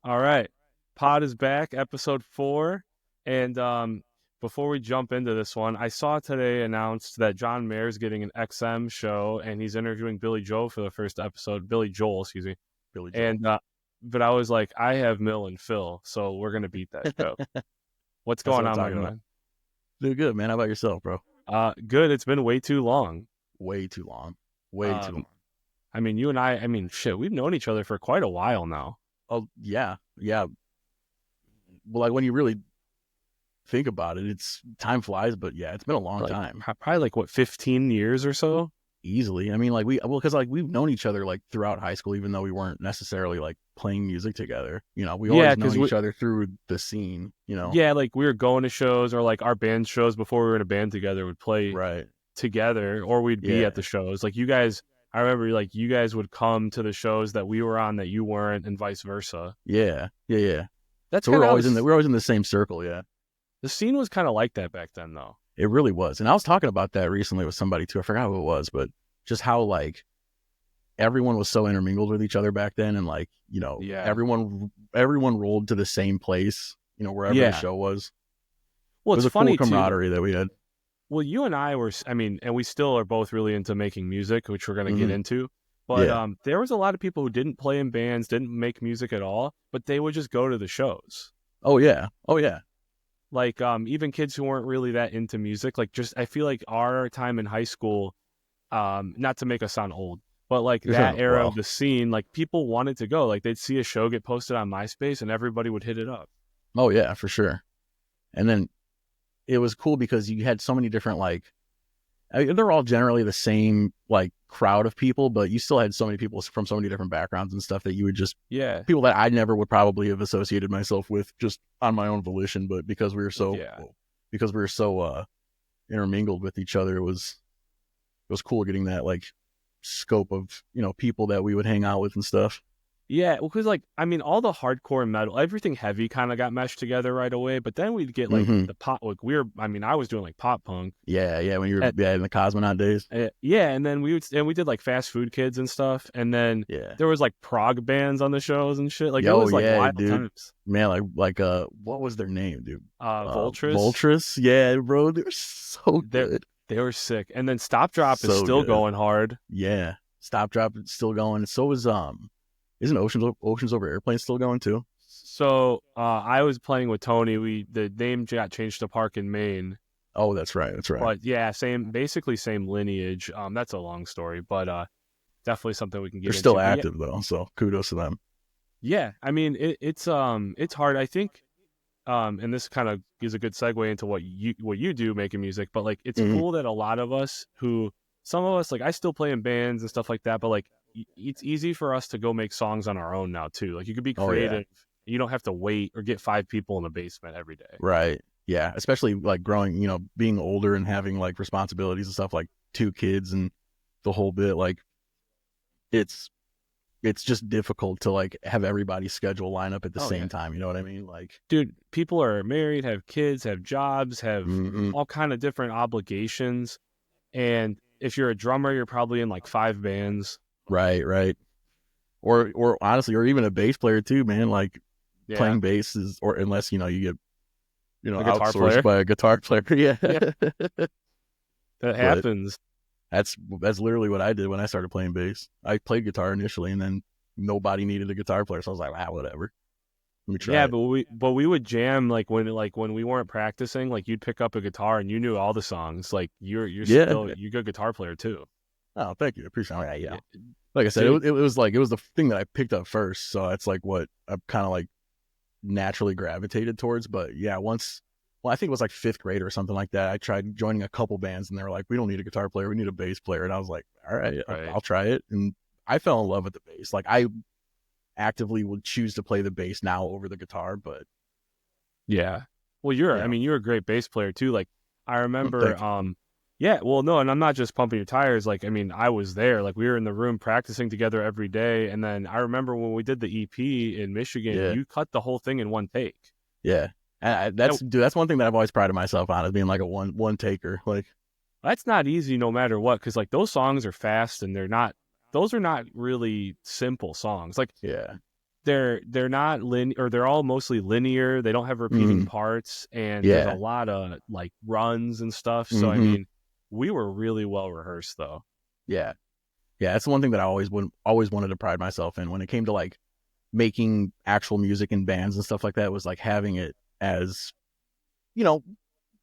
All right. Pod is back, episode 4. And before we jump into this one, I saw today announced that John Mayer's getting an XM show and he's interviewing Billy Joel for the first episode. Billy Joel, excuse me. Billy Joel. And but I was like, I have Mill and Phil, so we're gonna beat that show. What's That's going what I'm on, my talking about. man? Doing good, man. How about yourself, bro? Good. It's been way too long. Way too long. Way too Um, long. I mean, you and I mean, shit, we've known each other for quite a while now. Oh, yeah. Yeah. Well, like when you really think about it, it's time flies, but yeah, it's been a long Like time. probably like what, 15 years or so? Easily. I mean, because we've known each other like throughout high school, even though we weren't necessarily like playing music together. We Yeah, always because known each other through the scene. yeah, like we were going to shows or like our band shows before we were in a band together would play Right. together or we'd be Yeah. at the shows. Like you guys, I remember like you guys would come to the shows that we were on that you weren't and vice versa. Yeah. Yeah. Yeah. That's So kind of how we're always in the same circle. Yeah. the scene was kind of like that back then though. It really was. And I was talking about that recently with somebody too. I forgot who it was, but just how like everyone was so intermingled with each other back then, and like, Yeah. everyone rolled to the same place, wherever the Yeah. show was. Well, It was it's a cool funny too. camaraderie that we had. Well, you and I were, I mean, and we still are both really into making music, which we're going to get into. But Yeah. there was a lot of people who didn't play in bands, didn't make music at all, but they would just go to the shows. Oh yeah. Oh yeah. Like even kids who weren't really that into music, like just I feel like our time in high school, not to make us sound old, but like that era of Well, the scene, like people wanted to go. Like they'd see a show get posted on MySpace and everybody would hit it up. oh yeah, for sure. And then it was cool because you had so many different they're all generally the same like crowd of people, but you still had so many people from so many different backgrounds and stuff that you would just Yeah. people that I never would probably have associated myself with just on my own volition, but because we were so Yeah. intermingled with each other, it was cool getting that like scope of people that we would hang out with and stuff. Yeah, well, because like I mean, all the hardcore metal, everything heavy kind of got meshed together right away. But then we'd get like Mhm. the pop. Like I mean, I was doing like pop punk. Yeah, when you were And, in the Cosmonaut days. yeah, and then we did like Fast Food Kids and stuff. And then Yeah. there was like prog bands on the shows and shit. Like it Yo, was like yeah, wild dude. times. Man, what was their name, dude? Voltress, Voltress. Yeah, bro, they were so good. they were sick. And then Stop Drop is So still good. going hard. Yeah, Stop Drop is still going. So is isn't Oceans Over Airplanes still going too? So I was playing with Tony. The name got changed to Park in Maine. Oh, that's right. But yeah, basically same lineage. That's a long story, but definitely something we can get They're into. still But active though, so kudos to them. yeah, I mean it's hard. I think and this kind of is a good segue into what you do making music. But like it's Mhm. cool that a lot of us some of us like I still play in bands and stuff like that. But like it's easy for us to go make songs on our own now too. Like you could be Oh, yeah. creative. You don't have to wait or get 5 people in a basement every day. Right. Yeah, especially like growing, being older and having like responsibilities and stuff like 2 kids and the whole bit. Like it's just difficult to like have everybody's schedule line up at the same time. You know what I mean? Like, Dude, people are married, have kids, have jobs, have mhm. all kind of different obligations. And if you're a drummer, you're probably in like 5 bands. Right. Or honestly, or even a bass player too, man. Like Yeah. playing bass is, or unless you get A guitar outsourced player. by a guitar player. Yeah. That happens. That's literally what I did when I started playing bass. I played guitar initially, and then nobody needed a guitar player, so I was like, whatever. Let me try. Yeah, it. but we would jam like when we weren't practicing, like you'd pick up a guitar and you knew all the songs. Like you're Yeah. still you good guitar player too. Oh, thank you. I appreciate it. Yeah. Like I said, it was the thing that I picked up first, so it's like what I kind of like naturally gravitated towards. But yeah, I think it was like 5th grade or something like that. I tried joining a couple bands, and they were like, "We don't need a guitar player, we need a bass player." And I was like, "All right, I'll try it." And I fell in love with the bass. Like I actively would choose to play the bass now over the guitar, but yeah. Well, I mean, you're a great bass player too. Like I remember, yeah. Well, no, and I'm not just pumping your tires. Like, I mean, I was there. Like we were in the room practicing together every day. And then I remember when we did the EP in Michigan, you cut the whole thing in one take. Yeah. That's one thing that I've always prided myself on, is being like a one taker. Like that's not easy no matter what, because like those songs are fast and those are not really simple songs. Like yeah, they're not linear, or they're all mostly linear. They don't have repeating parts, and there's a lot of like runs and stuff. So I mean, we were really well rehearsed though. Yeah. That's the one thing that I always wanted to pride myself in when it came to like making actual music in bands and stuff like that, was like having it as, you know,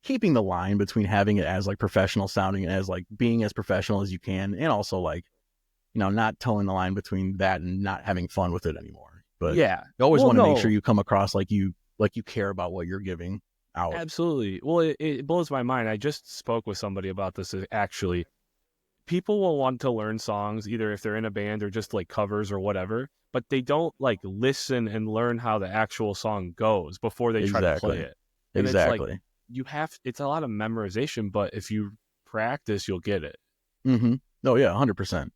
keeping the line between having it as like professional sounding and as like being as professional as you can, and also like, you know, not towing the line between that and not having fun with it anymore. But yeah, you always want to make sure you come across like you care about what you're giving out. Absolutely. Well, it blows my mind. I just spoke with somebody about this actually. People will want to learn songs either if they're in a band or just like covers or whatever, but they don't like listen and learn how the actual song goes before they try to play it. And exactly. It's a lot of memorization, but if you practice, you'll get it. Oh yeah, 100%.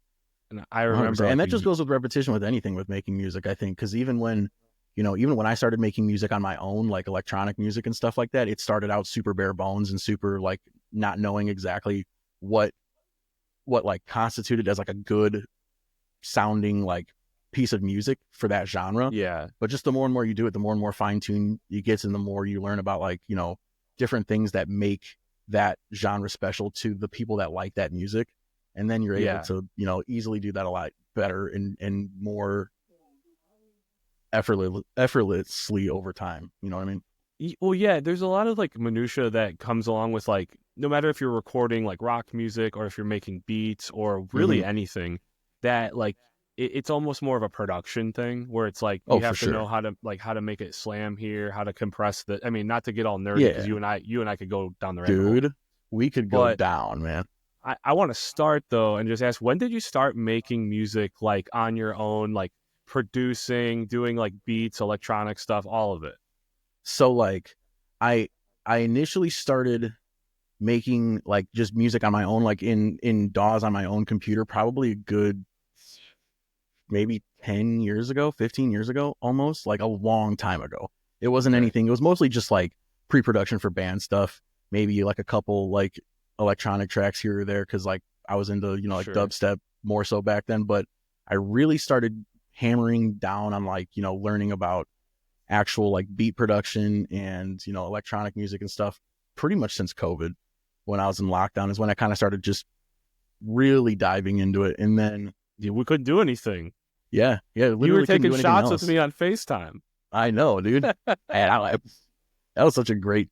And I remember, and that just goes with repetition with anything with making music, I think, because even when I started making music on my own, like electronic music and stuff like that, it started out super bare bones and super like not knowing exactly what like constituted as like a good sounding like piece of music for that genre. Yeah. But just the more and more you do it, the more and more fine-tuned it gets, and the more you learn about like, you know, different things that make that genre special to the people that like that music. And then you're able to, you know, easily do that a lot better and more effortlessly over time. You know what I mean? Well, yeah, there's a lot of like minutia that comes along with like, no matter if you're recording like rock music or if you're making beats or really anything, that like it's almost more of a production thing where it's like you have to know how to make it slam here, how to compress the. I mean, not to get all nerdy, because you and I could go down the rabbit hole. Dude, we could go down, man. I want to start though and just ask, when did you start making music like on your own, like producing, doing like beats, electronic stuff, all of it? So like I initially started making like just music on my own, like in DAWs on my own computer, probably a good maybe 10 years ago, 15 years ago, almost, like a long time ago. It wasn't anything. It was mostly just like pre-production for band stuff, maybe like a couple like electronic tracks here or there, because like I was into, you know, like dubstep more so back then. But I really started hammering down on like, you know, learning about actual like beat production and, you know, electronic music and stuff pretty much since COVID. When I was in lockdown is when I kind of started just really diving into it. And then we couldn't do anything. Yeah. You were taking shots with me on FaceTime. I know, dude. And that was such a great,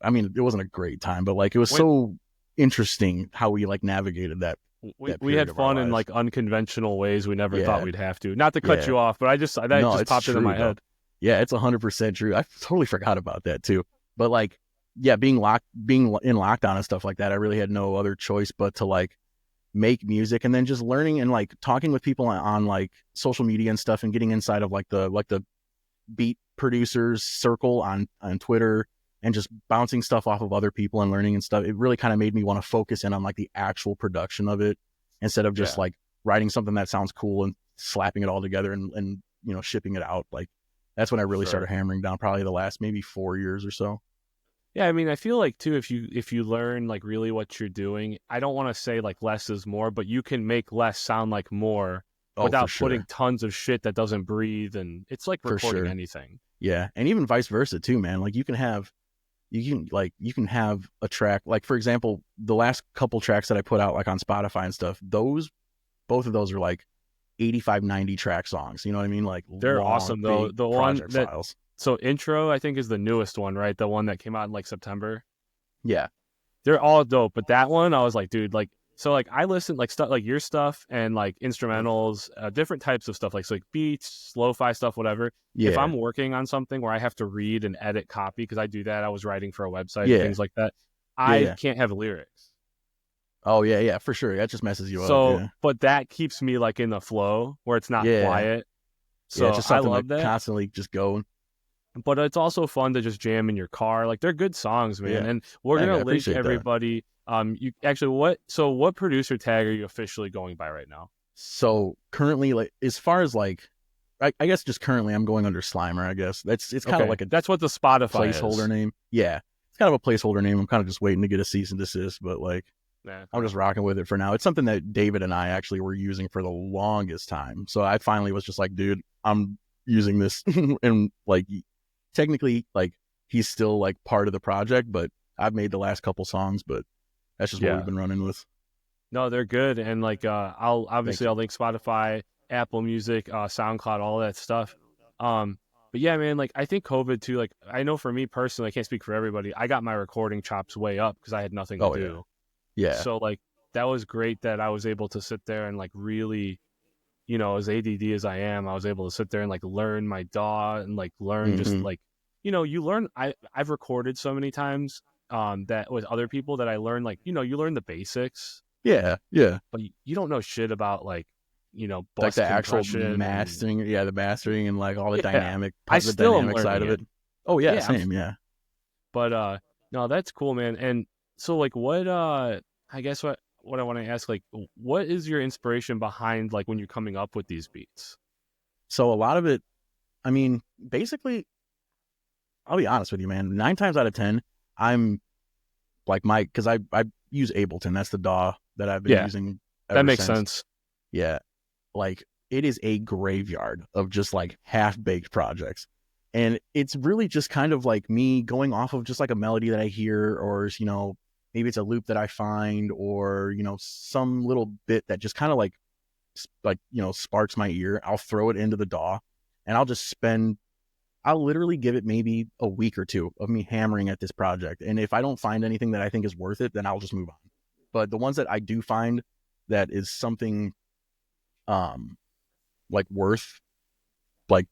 I mean, it wasn't a great time, but like it was so interesting how we like navigated that. We had fun in like unconventional ways we never thought we'd have to. Not to cut you off, but just popped into my head. Yeah, it's 100% true. I totally forgot about that too. But like, yeah, being in lockdown and stuff like that, I really had no other choice but to like make music, and then just learning and like talking with people on like social media and stuff, and getting inside of like the beat producers circle on Twitter, and just bouncing stuff off of other people and learning and stuff. It really kind of made me want to focus in on like the actual production of it, instead of just like writing something that sounds cool and slapping it all together and you know, shipping it out. Like that's when I really started hammering down, probably the last maybe 4 years or so. Yeah, I mean, I feel like too, if you learn like really what you're doing, I don't want to say like less is more, but you can make less sound like more without putting tons of shit that doesn't breathe, and it's like recording anything. Yeah, and even vice versa too, man. Like you can have a track, like for example, the last couple tracks that I put out like on Spotify and stuff, both of those are like 85, 90 track songs. You know what I mean? Like they're awesome though. The one that files. So Intro, I think, is the newest one, right? The one that came out in like September. Yeah. They're all dope. But that one, I was like, dude, like, so like I listen like stuff like your stuff and like instrumentals, different types of stuff, like so like beats, lo-fi stuff, whatever. Yeah. If I'm working on something where I have to read and edit copy, because I do that, I was writing for a website and things like that. I can't have lyrics. Oh yeah, for sure. That just messes you up. So, but that keeps me like in the flow where it's not quiet. So it's just something I love that constantly just going. But it's also fun to just jam in your car. Like they're good songs, man. Yeah. And we're gonna link everybody. What producer tag are you officially going by right now? So currently, like as far as like, I guess just currently I'm going under Slimer. I guess it's kind of like that's what the Spotify placeholder name. Yeah, it's kind of a placeholder name. I'm kind of just waiting to get a cease and desist, but like I'm just rocking with it for now. It's something that David and I actually were using for the longest time. So I finally was just like, dude, using this, and like technically like he's still like part of the project, but I've made the last couple songs, but that's just what we've been running with. No, they're good, and like I'll link Spotify, Apple Music, SoundCloud, all that stuff. But yeah, man, like I think COVID too. Like I know for me personally, I can't speak for everybody. I got my recording chops way up because I had nothing to do. Yeah. So like that was great that I was able to sit there and like really, as ADD as I am, I was able to sit there and like learn my DAW and like learn just like, you learn. I've recorded so many times that with other people that I learned like, you learn the basics. Yeah. But you don't know shit about like, like the actual mastering. The mastering and like all the dynamic side of it. Oh yeah, same, yeah. But no, that's cool, man. And so like what I guess what I want to ask, like what is your inspiration behind like when you're coming up with these beats? So a lot of it, I mean, basically, I'll be honest with you, man. 9 times out of 10, I'm like because I use Ableton. That's the DAW that I've been using ever that makes since. sense. Yeah. Like it is a graveyard of just like half-baked projects. And it's really just kind of like me going off of just like a melody that I hear, or, maybe it's a loop that I find, or, some little bit that just kind of like, sparks my ear. I'll throw it into the DAW and I'll literally give it maybe a week or two of me hammering at this project. And if I don't find anything that I think is worth it, then I'll just move on. But the ones that I do find that is something like worth like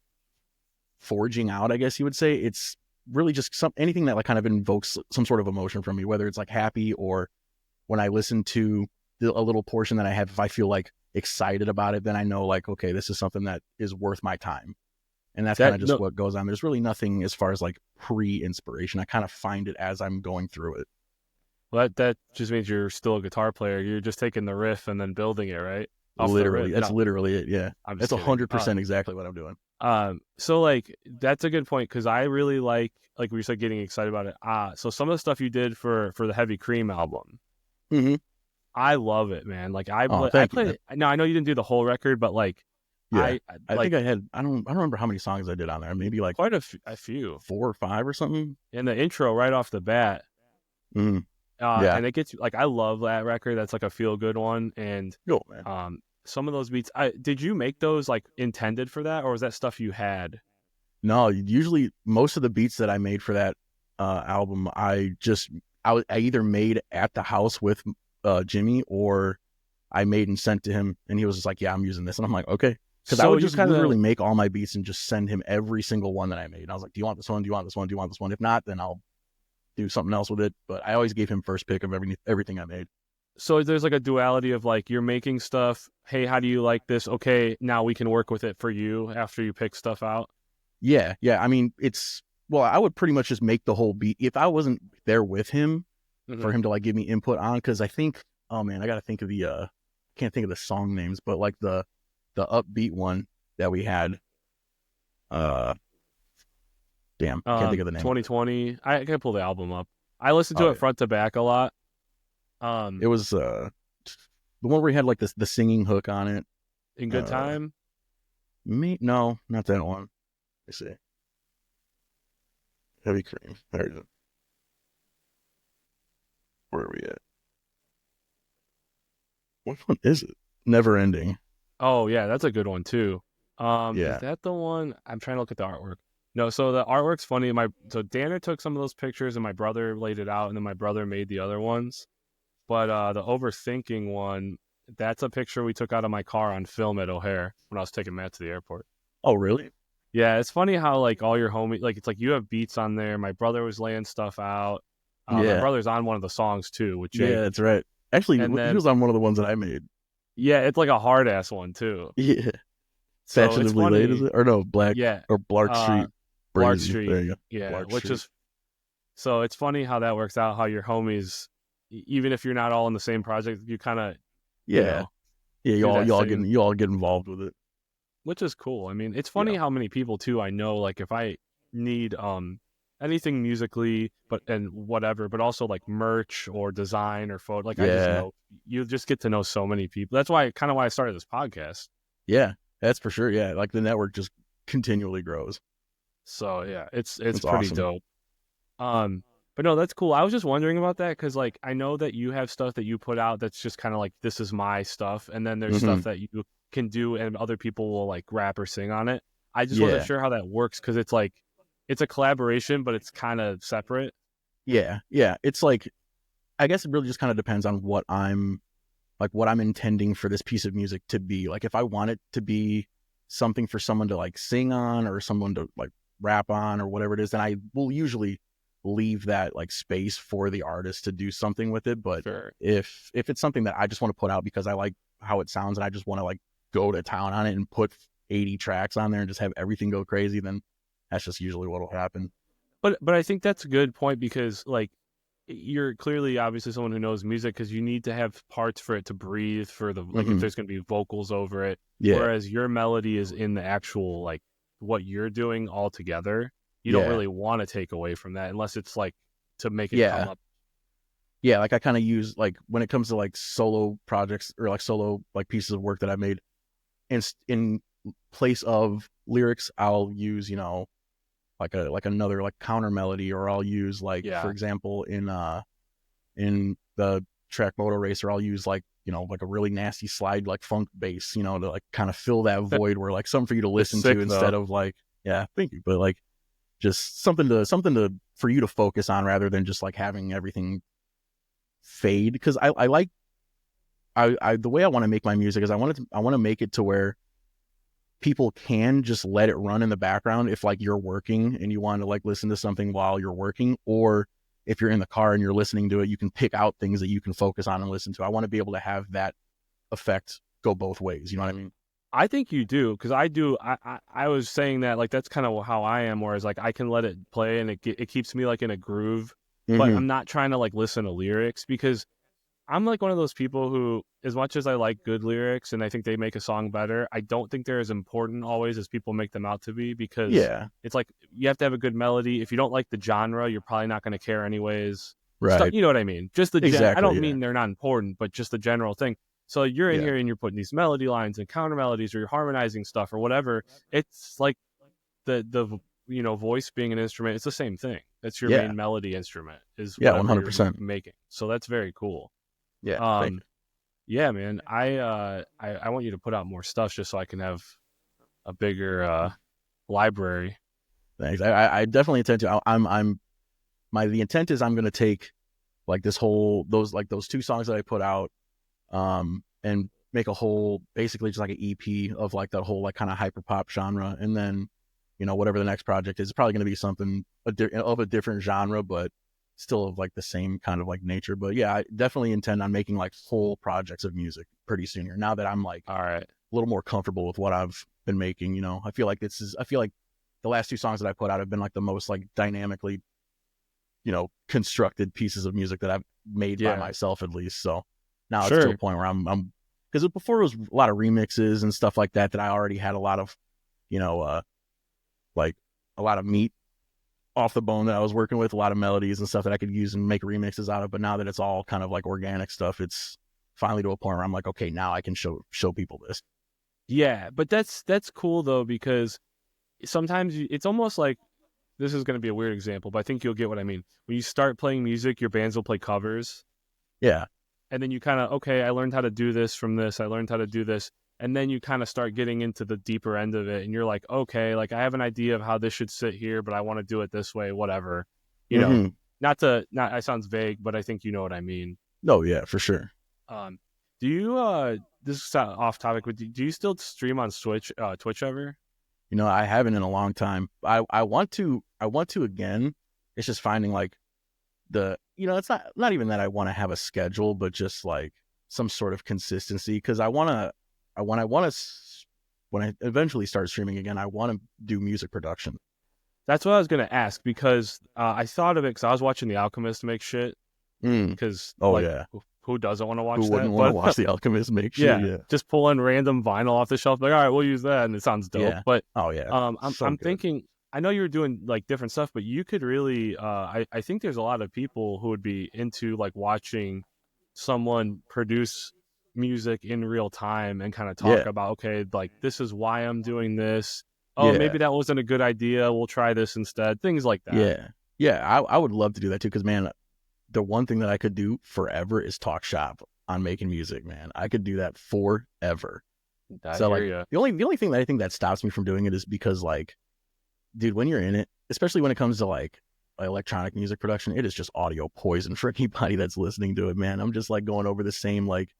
forging out, I guess you would say, it's really just anything that like kind of invokes some sort of emotion from me, whether it's like happy, or when I listen to a little portion that I have, if I feel like excited about it, then I know like, okay, this is something that is worth my time. And that's kind of just what goes on. There's really nothing as far as like pre-inspiration. I kind of find it as I'm going through it. Well, that just means you're still a guitar player. You're just taking the riff and then building it, right? Literally, that's literally it. Yeah, that's 100% exactly what I'm doing. So like that's a good point, because I really like we said, getting excited about it. So some of the stuff you did for the Heavy Cream album, I love it, man. Like I played. Now I know you didn't do the whole record, but like I think I had. I don't remember how many songs I did on there. Maybe like quite a few, 4 or 5 or something. In the intro, right off the bat. And it gets like, I love that record. That's like a feel good one. And some of those beats, did you make those like intended for that, or was that stuff you had? No, usually most of the beats that I made for that album, I either made at the house with Jimmy, or I made and sent to him, and he was just like, "Yeah, I'm using this," and I'm like, "Okay," because I would just literally make all my beats and just send him every single one that I made. And I was like, "Do you want this one? Do you want this one? Do you want this one? If not, then I'll do something else with it." But I always gave him first pick of everything I made. So there's like a duality of like, you're making stuff. Hey, how do you like this? Okay, now we can work with it for you after you pick stuff out. Yeah. I mean, I would pretty much just make the whole beat if I wasn't there with him for him to like give me input on. Because I think, oh man, I got to think of can't think of the song names, but like the upbeat one that we had. Can't think of the name. 2020. I can pull the album up. I listened to it front to back a lot. It was the one where he had like the singing hook on it. In Good Time? No, not that one. Let me see. Heavy Cream. There it is. Where are we at? Which one is it? Never Ending. Oh yeah, that's a good one too. Is that the one? I'm trying to look at the artwork. No, so the artwork's funny. So Danner took some of those pictures and my brother laid it out, and then my brother made the other ones. But the Overthinking one, that's a picture we took out of my car on film at O'Hare when I was taking Matt to the airport. Oh, really? Yeah, it's funny how like all your homies, like it's like you have beats on there. My brother was laying stuff out. My brother's on one of the songs too with Jake. Yeah, that's right. Actually, he was on one of the ones that I made. Yeah, it's like a hard ass one too. Yeah. So Fashionably Late, is it? Or no, Black. Yeah. Or Blark Street. Blark Street. There you go. Yeah, Blark which Street. is, so it's funny how that works out. How your homies, even if you're not all in the same project, you kind of, you all get involved with it, which is cool. I mean, it's funny how many people too I know. Like if I need anything musically, but also like merch or design or photo, like I just know, you just get to know so many people. That's why I started this podcast. Yeah, that's for sure. Yeah, like the network just continually grows. So yeah, it's pretty Awesome. dope. But no, that's cool. I was just wondering about that because like I know that you have stuff that you put out that's just kind of like this is my stuff, and then there's Mm-hmm. stuff that you can do and other people will like rap or sing on it. I just wasn't Yeah. sure how that works because it's like it's a collaboration, but it's kind of separate. Yeah. Yeah. It's like, I guess it really just kind of depends on what I'm intending for this piece of music to be. Like if I want it to be something for someone to like sing on or someone to like rap on or whatever it is, then I will usually leave that like space for the artist to do something with it. But Sure. if it's something that I just want to put out because I like how it sounds and I just want to like go to town on it and put 80 tracks on there and just have everything go crazy, then that's just usually what'll happen. But I think that's a good point because like you're clearly obviously someone who knows music because you need to have parts for it to breathe for the like if Mm-hmm. there's going to be vocals over it, Yeah. whereas your melody is in the actual like what you're doing all together. You don't Yeah. really want to take away from that unless it's like to make it come Yeah. up. Yeah. Like I kind of use like when it comes to like solo projects or like solo like pieces of work that I made in place of lyrics, I'll use, like another like counter melody, or I'll use like, for Yeah. example, in the track Moto Racer, I'll use like, like a really nasty slide like funk bass, to like kind of fill that void where like something for you to It's listen sick to though. instead of like, yeah, thank you, but like just something to for you to focus on rather than just like having everything fade. Because I like I the way I want to make my music is I want to make it to where people can just let it run in the background if like you're working and you want to like listen to something while you're working, or if you're in the car and you're listening to it, you can pick out things that you can focus on and listen to. I want to be able to have that effect go both ways. You know what I mean? I think you do because I do. I was saying that like that's kind of how I am. Whereas like I can let it play and it keeps me like in a groove, but Mm-hmm. I'm not trying to like listen to lyrics because I'm like one of those people who, as much as I like good lyrics and I think they make a song better, I don't think they're as important always as people make them out to be because Yeah. it's like you have to have a good melody. If you don't like the genre, you're probably not going to care anyways. Stuff, Right. you know what I mean? Just I Exactly. don't Yeah. mean they're not important, but just the general thing. So you're in Yeah. here and you're putting these melody lines and counter melodies or you're harmonizing stuff or whatever. It's like the voice being an instrument. It's the same thing. That's your Yeah. main melody instrument is Yeah. whatever you're 100%. making. So that's very cool. Yeah. Thank Um, yeah, man. I want you to put out more stuff just so I can have a bigger library. you. Thanks. I definitely intend to. I'm the intent is I'm going to take like those two songs that I put out, and make a whole, basically just like an EP of like that whole like kind of hyper pop genre, and then whatever the next project is, it's probably going to be something of a different genre, but still of like the same kind of like nature. But yeah, I definitely intend on making like whole projects of music pretty soon here. Now that I'm like All right. a little more comfortable with what I've been making, I feel like the last two songs that I put out have been like the most like dynamically constructed pieces of music that I've made by Yeah. myself, at least. So now it's to a Sure. point where I'm because before it was a lot of remixes and stuff like that I already had a lot of, like a lot of meat off the bone that I was working with, a lot of melodies and stuff that I could use and make remixes out of. But now that it's all kind of like organic stuff, it's finally to a point where I'm like, okay, now I can show people this. Yeah, but that's cool though because sometimes it's almost like this is going to be a weird example, but I think you'll get what I mean. When you start playing music, your bands will play covers. Yeah. And then you kind of, okay, I learned how to do this from this. I learned how to do this. And then you kind of start getting into the deeper end of it. And you're like, okay, like I have an idea of how this should sit here, but I want to do it this way, whatever. You know, Mm-hmm. not, it sounds vague, but I think you know what I mean. No, yeah, for sure. Um, do you, this is off topic, but do you still stream on Twitch ever? I haven't in a long time. I want to again. It's just finding like it's not even that I want to have a schedule, but just like some sort of consistency, because when I eventually start streaming again, I want to do music production. That's what I was gonna ask because I thought of it because I was watching The Alchemist make shit because Oh like yeah. who doesn't want to Who watch wouldn't that? want to But watch The Alchemist make shit? yeah, Yeah. just pulling random vinyl off the shelf, like all right, we'll use that, and it sounds dope. Yeah. But Oh yeah. So I'm good. thinking I know you're doing like different stuff, but you could really I think there's a lot of people who would be into like watching someone produce music in real time and kind of talk Yeah. about okay, like this is why I'm doing this. oh, maybe that wasn't a good idea. We'll try this instead. Things like that. Yeah. Yeah. I would love to do that too. Cause man, the one thing that I could do forever is talk shop on making music, man. I could do that forever. So like the only thing that I think that stops me from doing it is because like, dude, when you're in it, especially when it comes to like electronic music production, it is just audio poison for anybody that's listening to it, man. I'm just like going over the same like,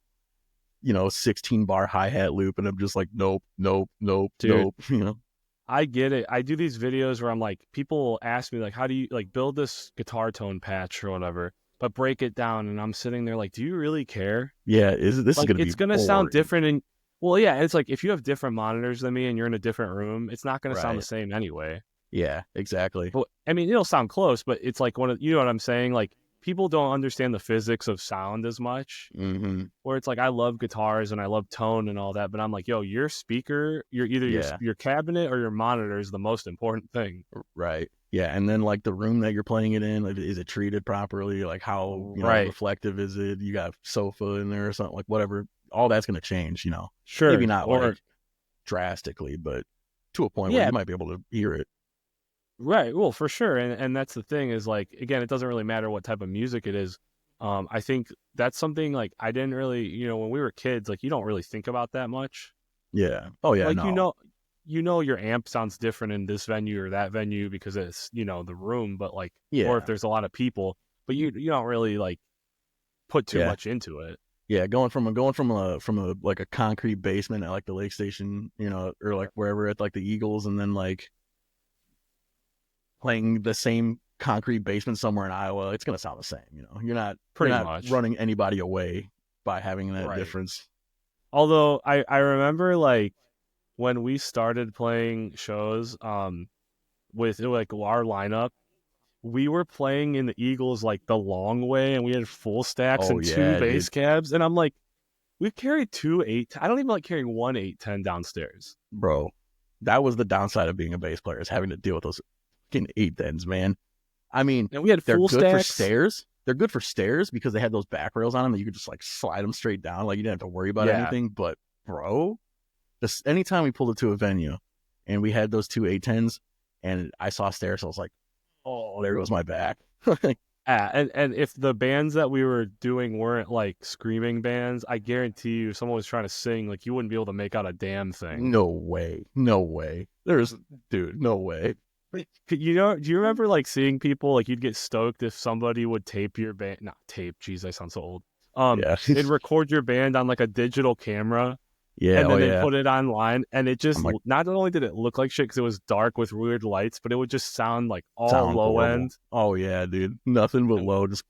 16 bar hi-hat loop, and I'm just like, nope, nope, nope, dude, nope, I get it. I do these videos where I'm like, people ask me like, how do you like build this guitar tone patch or whatever, but break it down, and I'm sitting there like, do you really care? Yeah, this is gonna be it's gonna sound different, and well, yeah, it's like if you have different monitors than me and you're in a different room, it's not gonna sound the same anyway. Yeah, exactly. But I mean, it'll sound close, but it's like you know what I'm saying? Like people don't understand the physics of sound as much. Mm-hmm. Where it's like I love guitars and I love tone and all that, but I'm like, yo, your speaker, your cabinet or your monitor is the most important thing. Right. Yeah, and then like the room that you're playing it in, like, is it treated properly? Like how reflective is it? You got sofa in there or something, like whatever. All that's gonna change, Sure. Maybe not like drastically, but to a point where you might be able to hear it. Right. Well, for sure. And that's the thing is like, again, it doesn't really matter what type of music it is. I think that's something like I didn't really, when we were kids, like you don't really think about that much. Yeah. Oh yeah. Like, your amp sounds different in this venue or that venue because it's, the room, but like, or if there's a lot of people, but you don't really like put too much into it. Yeah. Going from a like a concrete basement at like the Lake Station, or like wherever at like the Eagles, and then like playing the same concrete basement somewhere in Iowa, it's gonna sound the same. You're not running anybody away by having that difference. Although I remember like when we started playing shows with like our lineup, we were playing in the Eagles like the long way, and we had full stacks and two bass cabs, and I'm like, we've carried two 8. I don't even like carrying one 810 downstairs, bro. That was the downside of being a bass player, is having to deal with those fucking 810s, man. I mean, and we had full good stacks. For stairs. They're good for stairs because they had those back rails on them that you could just like slide them straight down. Like you didn't have to worry about anything. But bro, anytime we pulled it to a venue and we had those two 810s and I saw stairs, I was like, oh, there goes my back. And if the bands that we were doing weren't like screaming bands, I guarantee you, if someone was trying to sing, like you wouldn't be able to make out a damn thing. No way. Dude, no way. Do you remember like seeing people like you'd get stoked if somebody would tape your band? Not tape. Jeez, I sound so old. They'd record your band on like a digital camera. Yeah, and then they put it online, and it just not only did it look like shit because it was dark with weird lights, but it would just sound like all low end. Oh yeah, dude, nothing but low. Just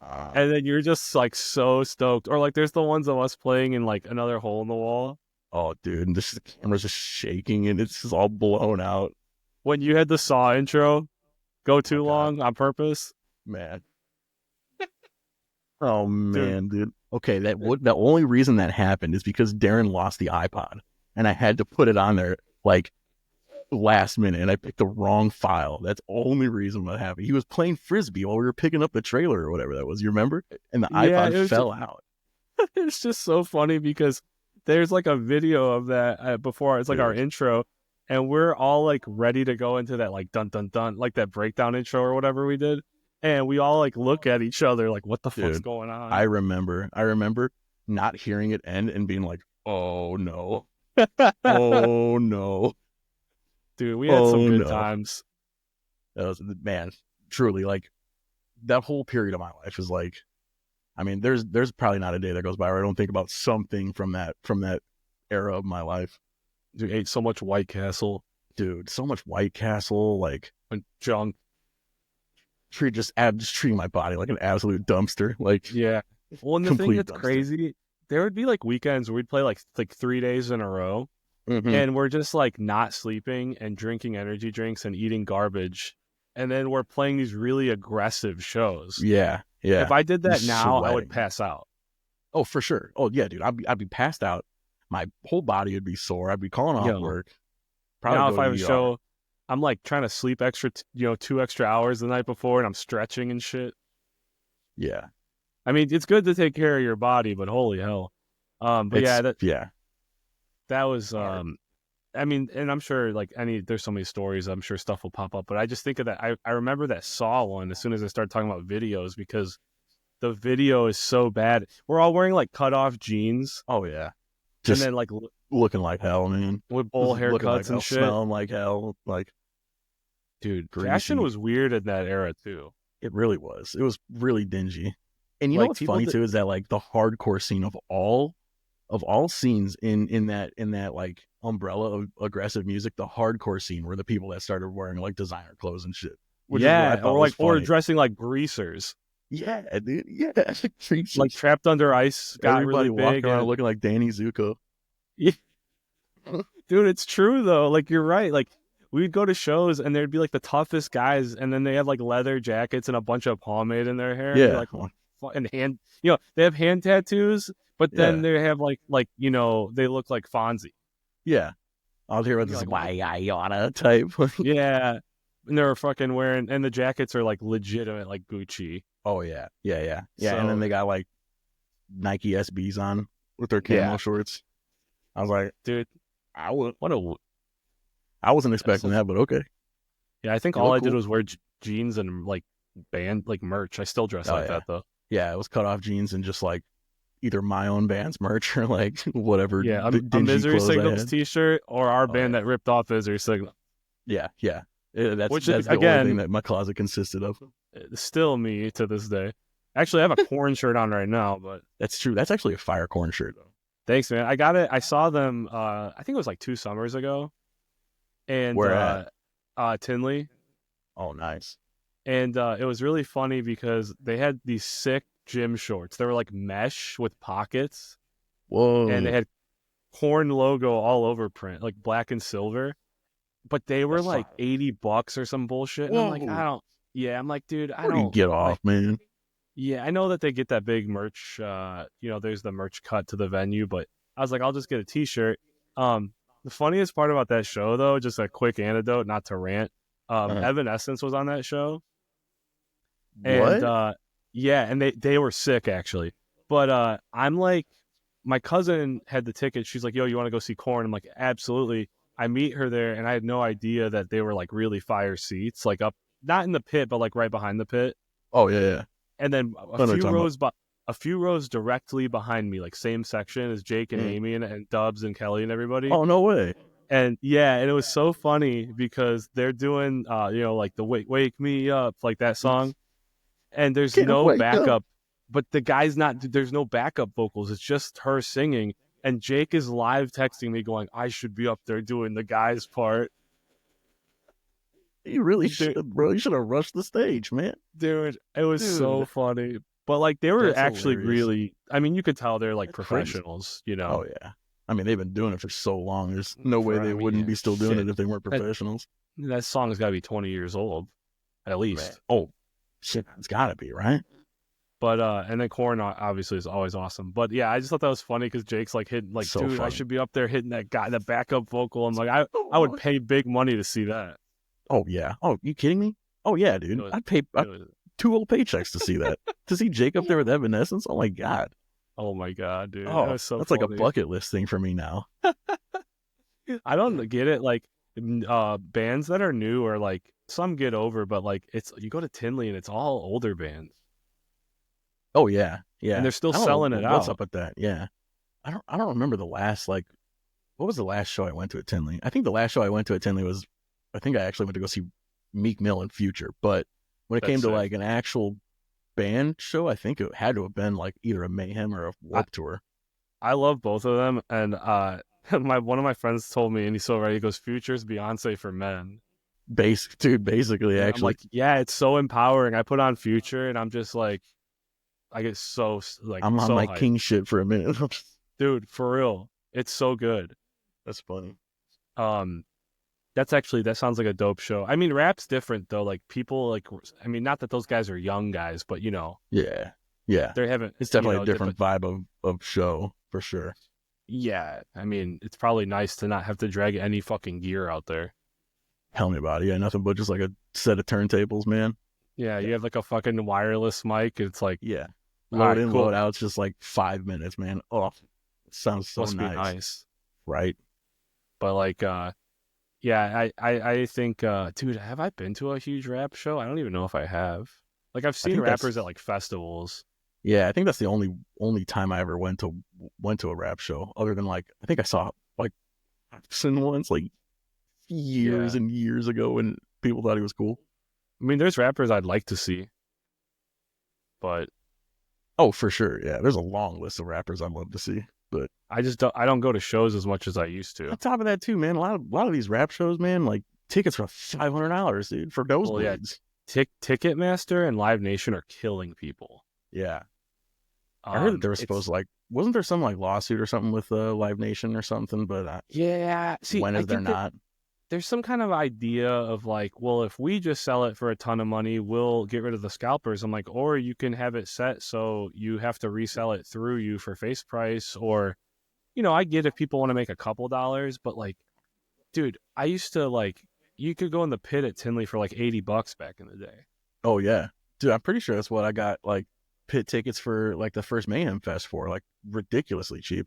and then you're just like so stoked, or like there's the ones of us playing in like another hole in the wall. Oh, dude, and the camera's just shaking and it's just all blown out. When you had the Saw intro go too long on purpose, man. Oh man, dude. Okay, the only reason that happened is because Darren lost the iPod, and I had to put it on there like last minute, and I picked the wrong file. That's the only reason that happened. He was playing frisbee while we were picking up the trailer or whatever that was. You remember? And the iPod fell out. It's just so funny because there's like a video of that before. It's like our intro, and we're all like ready to go into that like dun dun dun, like that breakdown intro or whatever we did. And we all like look at each other like, what the fuck's going on? I remember not hearing it end and being like, oh no. Oh no. Dude, we had some good times. That was, man, truly, like that whole period of my life is like, I mean, there's probably not a day that goes by where I don't think about something from that era of my life. Dude, ate so much White Castle. Dude, so much White Castle, like junk. Just treating my body like an absolute dumpster. Like, yeah. Well, and the thing that's crazy, there would be like weekends where we'd play like 3 days in a row, and we're just like not sleeping and drinking energy drinks and eating garbage, and then we're playing these really aggressive shows. Yeah. If I did that now, I would pass out. Oh, for sure. Oh yeah, dude, I'd be passed out. My whole body would be sore. I'd be calling off work. Probably now if I have a show, I'm like trying to sleep extra, 2 extra hours the night before, and I'm stretching and shit. Yeah. I mean, it's good to take care of your body, but holy hell. But that was, I mean, and I'm sure like there's so many stories. I'm sure stuff will pop up, but I just think of that. I remember that Saw one as soon as I started talking about videos because the video is so bad. We're all wearing like cut off jeans. Oh yeah, and just then like looking like hell, man. with bowl Looking like haircuts hell, and shit. smelling like hell, like Dude, greasy. fashion was weird in that era too. It really was. It was really dingy. And you know Like what's funny too is that like the hardcore scene of all scenes in that like umbrella of aggressive music, the hardcore scene were the people that started wearing like designer clothes and shit. Which is what I thought was funny. Or dressing like greasers. Yeah, dude. Yeah, like Trapped Under Ice got everybody really walking big around looking like Danny Zuko. Yeah. Dude, it's true though. Like you're right. Like we'd go to shows and there'd be like the toughest guys, and then they have like leather jackets and a bunch of pomade in their hair. Yeah, and hand, they have hand tattoos, but then they have like they look like Fonzie. Yeah, I'll hear about this like Yana type. Yeah, and they're fucking wearing, and the jackets are like legitimate, like Gucci. Oh yeah. So, and then they got like Nike SBs on with their camo shorts. I was like, dude, I wasn't expecting that, but okay. Yeah, I think all I did was wear jeans and like band like merch. I still dress like that though. Yeah, it was cut off jeans and just like either my own band's merch or like whatever. Yeah, a Misery Signals t-shirt or our band that ripped off Misery Signal. Yeah. That's the only thing that my closet consisted of. Still me to this day. Actually, I have a corn shirt on right now, but that's true. That's actually a fire corn shirt though. Thanks, man. I got it. I saw them. I think it was like 2 summers ago. And where at? Tinley. Oh, nice. And it was really funny because they had these sick gym shorts. They were like mesh with pockets. Whoa. And they had corn logo all over print, like black and silver. But they were like $80 or some bullshit. And I'm like, I'm like, dude, I don't get off, man. Yeah, I know that they get that big merch. There's the merch cut to the venue, but I was like, I'll just get a t-shirt. The funniest part about that show, though, just a quick anecdote, not to rant. Evanescence was on that show. And, what? And they were sick, actually. But I'm like, my cousin had the ticket. She's like, yo, you want to go see Korn? I'm like, absolutely. I meet her there, and I had no idea that they were like really fire seats, like up, not in the pit, but like right behind the pit. Oh, yeah. And then a few rows directly behind me, like same section as Jake and Amy and Dubs and Kelly and everybody. Oh, no way. And and it was so funny because they're doing, like the Wake Me Up, like that song. And there's no backup, but the guy's there's no backup vocals. It's just her singing. And Jake is live texting me going, I should be up there doing the guy's part. You really should, bro. You should have rushed the stage, man. Dude, it was so funny. But like they were actually really, I mean, you could tell they're like professionals, Oh yeah. I mean, they've been doing it for so long. There's no way they wouldn't be still doing it if they weren't professionals. That song's got to be 20 years old, at least. Man. Oh, shit, it's got to be, right? But and then Korn obviously is always awesome. But yeah, I just thought that was funny because Jake's like hitting, like, dude, I should be up there hitting that guy, the backup vocal. I'm like, I would pay big money to see that. Oh yeah. Oh, you kidding me? Oh yeah, dude. I'd pay 2 whole paychecks to see that. To see Jake up there with Evanescence. Oh my god. Oh my god, dude. Oh, that was so that's funny. like a bucket list thing for me now. I don't get it. Like bands that are new or like some get over, but like you go to Tinley and it's all older bands. Oh yeah, and they're still selling it out. What's up with that? Yeah, I don't remember the last what was the last show I went to at Tinley? I think the last show I went to at Tinley was, I think I actually went to go see Meek Mill and Future. But when it came to like an actual band show, I think it had to have been like either a Mayhem or a Warped Tour. I love both of them, and one of my friends told me, and he's so right. He goes, "Future's Beyonce for men." Basically, actually, I'm like, yeah, it's so empowering. I put on Future, and I'm just like, I get so like, I'm on so my hyped. king shit for a minute, dude. For real, it's so good. That's funny. That sounds like a dope show. I mean, rap's different though. Like people like, I mean, not that those guys are young guys, but yeah, they haven't. It's definitely a different vibe of show for sure. Yeah, I mean, it's probably nice to not have to drag any fucking gear out there. Tell me about it. Yeah, nothing but just like a set of turntables, man. Yeah, you have like a fucking wireless mic. It's like, yeah, load in, load out. It's just like 5 minutes, man. Oh, it sounds so nice. Right? But like, yeah, I think, dude, have I been to a huge rap show? I don't even know if I have. Like, I've I seen think rappers that's at like festivals. yeah. I think that's the only time I ever went to a rap show. Other than like, I think I saw like Jackson once, like years Yeah, and years ago, when people thought he was cool. I mean, there's rappers I'd like to see, but Oh, for sure. Yeah, there's a long list of rappers I'd love to see, but I don't go to shows as much as I used to. on top of that too, man, a lot of these rap shows, man, like tickets are $500, dude, for Well, yeah, nosebleeds. Ticketmaster and Live Nation are killing people. Yeah, I heard that there was supposed It's to, like, wasn't there some like lawsuit or something with Live Nation or something? But yeah. See, when I is there think that not? there's some kind of idea of like, well, if we just sell it for a ton of money, we'll get rid of the scalpers. I'm like, or you can have it set so you have to resell it through you for face price, or I get if people want to make a couple dollars, but like, dude, I used to like, you could go in the pit at Tinley for like $80 back in the day. Oh yeah, dude, I'm pretty sure that's what I got like pit tickets for, like the first Mayhem Fest for, like ridiculously cheap.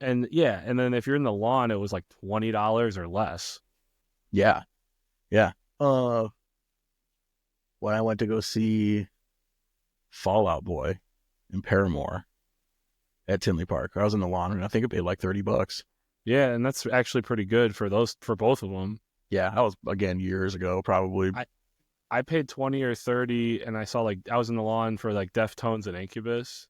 And yeah, and then if you're in the lawn, it was like $20 or less. Yeah, yeah. When I went to go see Fall Out Boy in Paramore at Tinley Park, I was in the lawn and I think it paid like $30. Yeah, and that's actually pretty good for both of them. Yeah, that was again years ago, probably. I paid 20 or 30, and I saw like I was in the lawn for like Deftones and Incubus,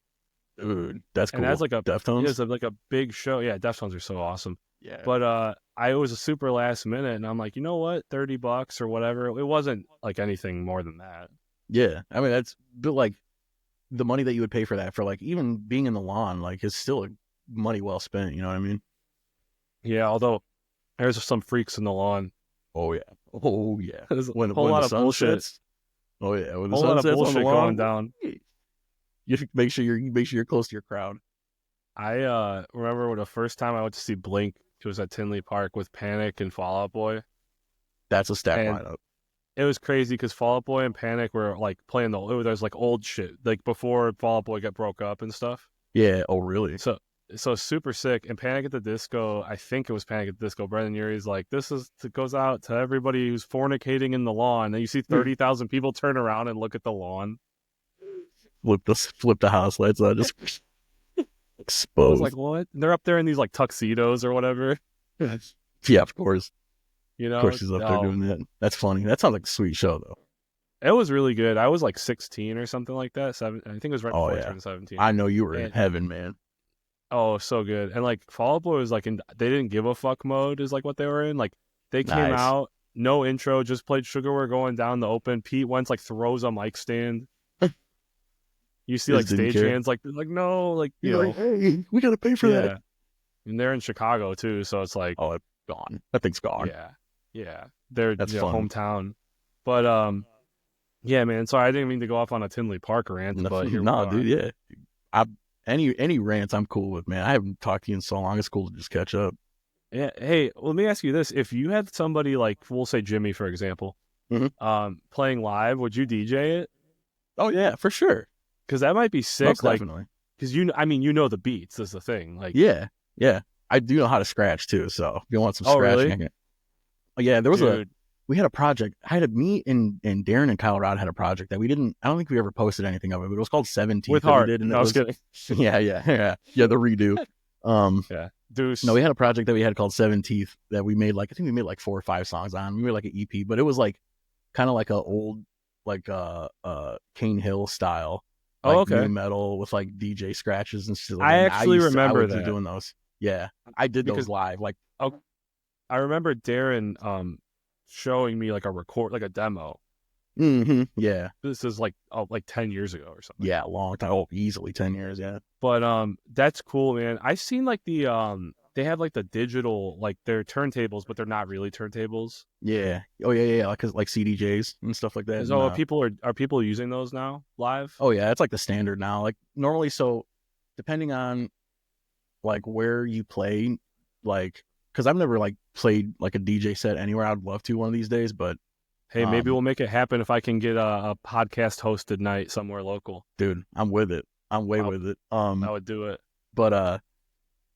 Dude, that's and that's cool. like Deftones. like a big show. Yeah, Deftones are so awesome. Yeah, But I was a super last minute, and I'm like, you know what, $30 or whatever. It wasn't like anything more than that. yeah. I mean, that's, but like the money that you would pay for that, for like even being in the lawn, like, is still money well spent. You know what I mean? Yeah, although there's some freaks in the lawn. Oh yeah. Oh yeah. There's a When whole lot the of sun bullshit. sets. Oh yeah. When the Whole sun lot of sets on the bullshit going lawn, down. you make sure you're close to your crowd. I remember the first time I went to see Blink, it was at Tinley Park with Panic and Fall Out Boy. That's a stack And lineup. it was crazy because Fall Out Boy and Panic were like playing there's like old shit, like before Fall Out Boy got broke up and stuff. Yeah. Oh really? So super sick. And Panic at the Disco, I think it was Panic at the Disco. Brendan Urie's like, goes out to everybody who's fornicating in the lawn. And you see 30,000 people turn around and look at the lawn. Flip the house lights on, just I exposed. was like, what? And they're up there in these like tuxedos or whatever. Yeah, of course. You know, Of course he's up there doing that. That's funny. That sounds like a sweet show though. it was really good. I was like 16 or something like that. I think it was right Oh before I yeah. turned 17. I know you were in And heaven, man. oh, so good. And like Fall Out Boy was like they didn't give a fuck mode is like what they were in. Like they came Nice. out, no intro, just played Sugar We're Going Down the open. Pete Wentz like throws a mic stand. You see like Just didn't stage care. hands like no, like You're like, hey, we gotta pay for yeah. that. And they're in Chicago too, so it's like Oh, it's gone. That thing's gone. yeah. They're That's fun. hometown. But yeah, man. Sorry, I didn't mean to go off on a Tinley Park rant, but here we are. Dude, yeah. Any rants I'm cool with, man. I haven't talked to you in so long. It's cool to just catch up. Yeah. Hey, let me ask you this: if you had somebody like, we'll say Jimmy, for example, playing live, would you DJ it? Oh yeah, for sure. Because that might be sick. Most like, definitely. because the beats is the thing. Like, Yeah. I do know how to scratch too. So if you want some oh scratching, really? Yeah, there was Dude. we had a project. Me and Darren in Colorado had a project that I don't think we ever posted anything of it, but it was called 17 With Heart. and No, I was kidding. Yeah, the redo. Yeah. Deuce. No, we had a project that we had called 17th that we made, like, I think we made like 4 or 5 songs on. We made like an EP, but it was like kind of like a old, like Cane Hill style, like, okay. new metal with like DJ scratches and stuff. I actually remember that. Doing those. Yeah, I did those live. Like, I remember Darren showing me like a record, like a demo. Yeah. This is like 10 years ago or something. Yeah, a long time. Oh, easily 10 years. Yeah. But that's cool, man. I've seen like the they have like the digital, like they're turntables, but they're not really turntables. Yeah. Oh yeah. Like CDJs and stuff like that. So are people using those now live? Oh yeah, it's like the standard now. Like normally, so depending on like where you play, like, because I've never like played like a DJ set anywhere. I'd love to one of these days, but hey, maybe we'll make it happen if I can get a podcast hosted night somewhere local. Dude, I'm with it. I'm way with it. I would do it. But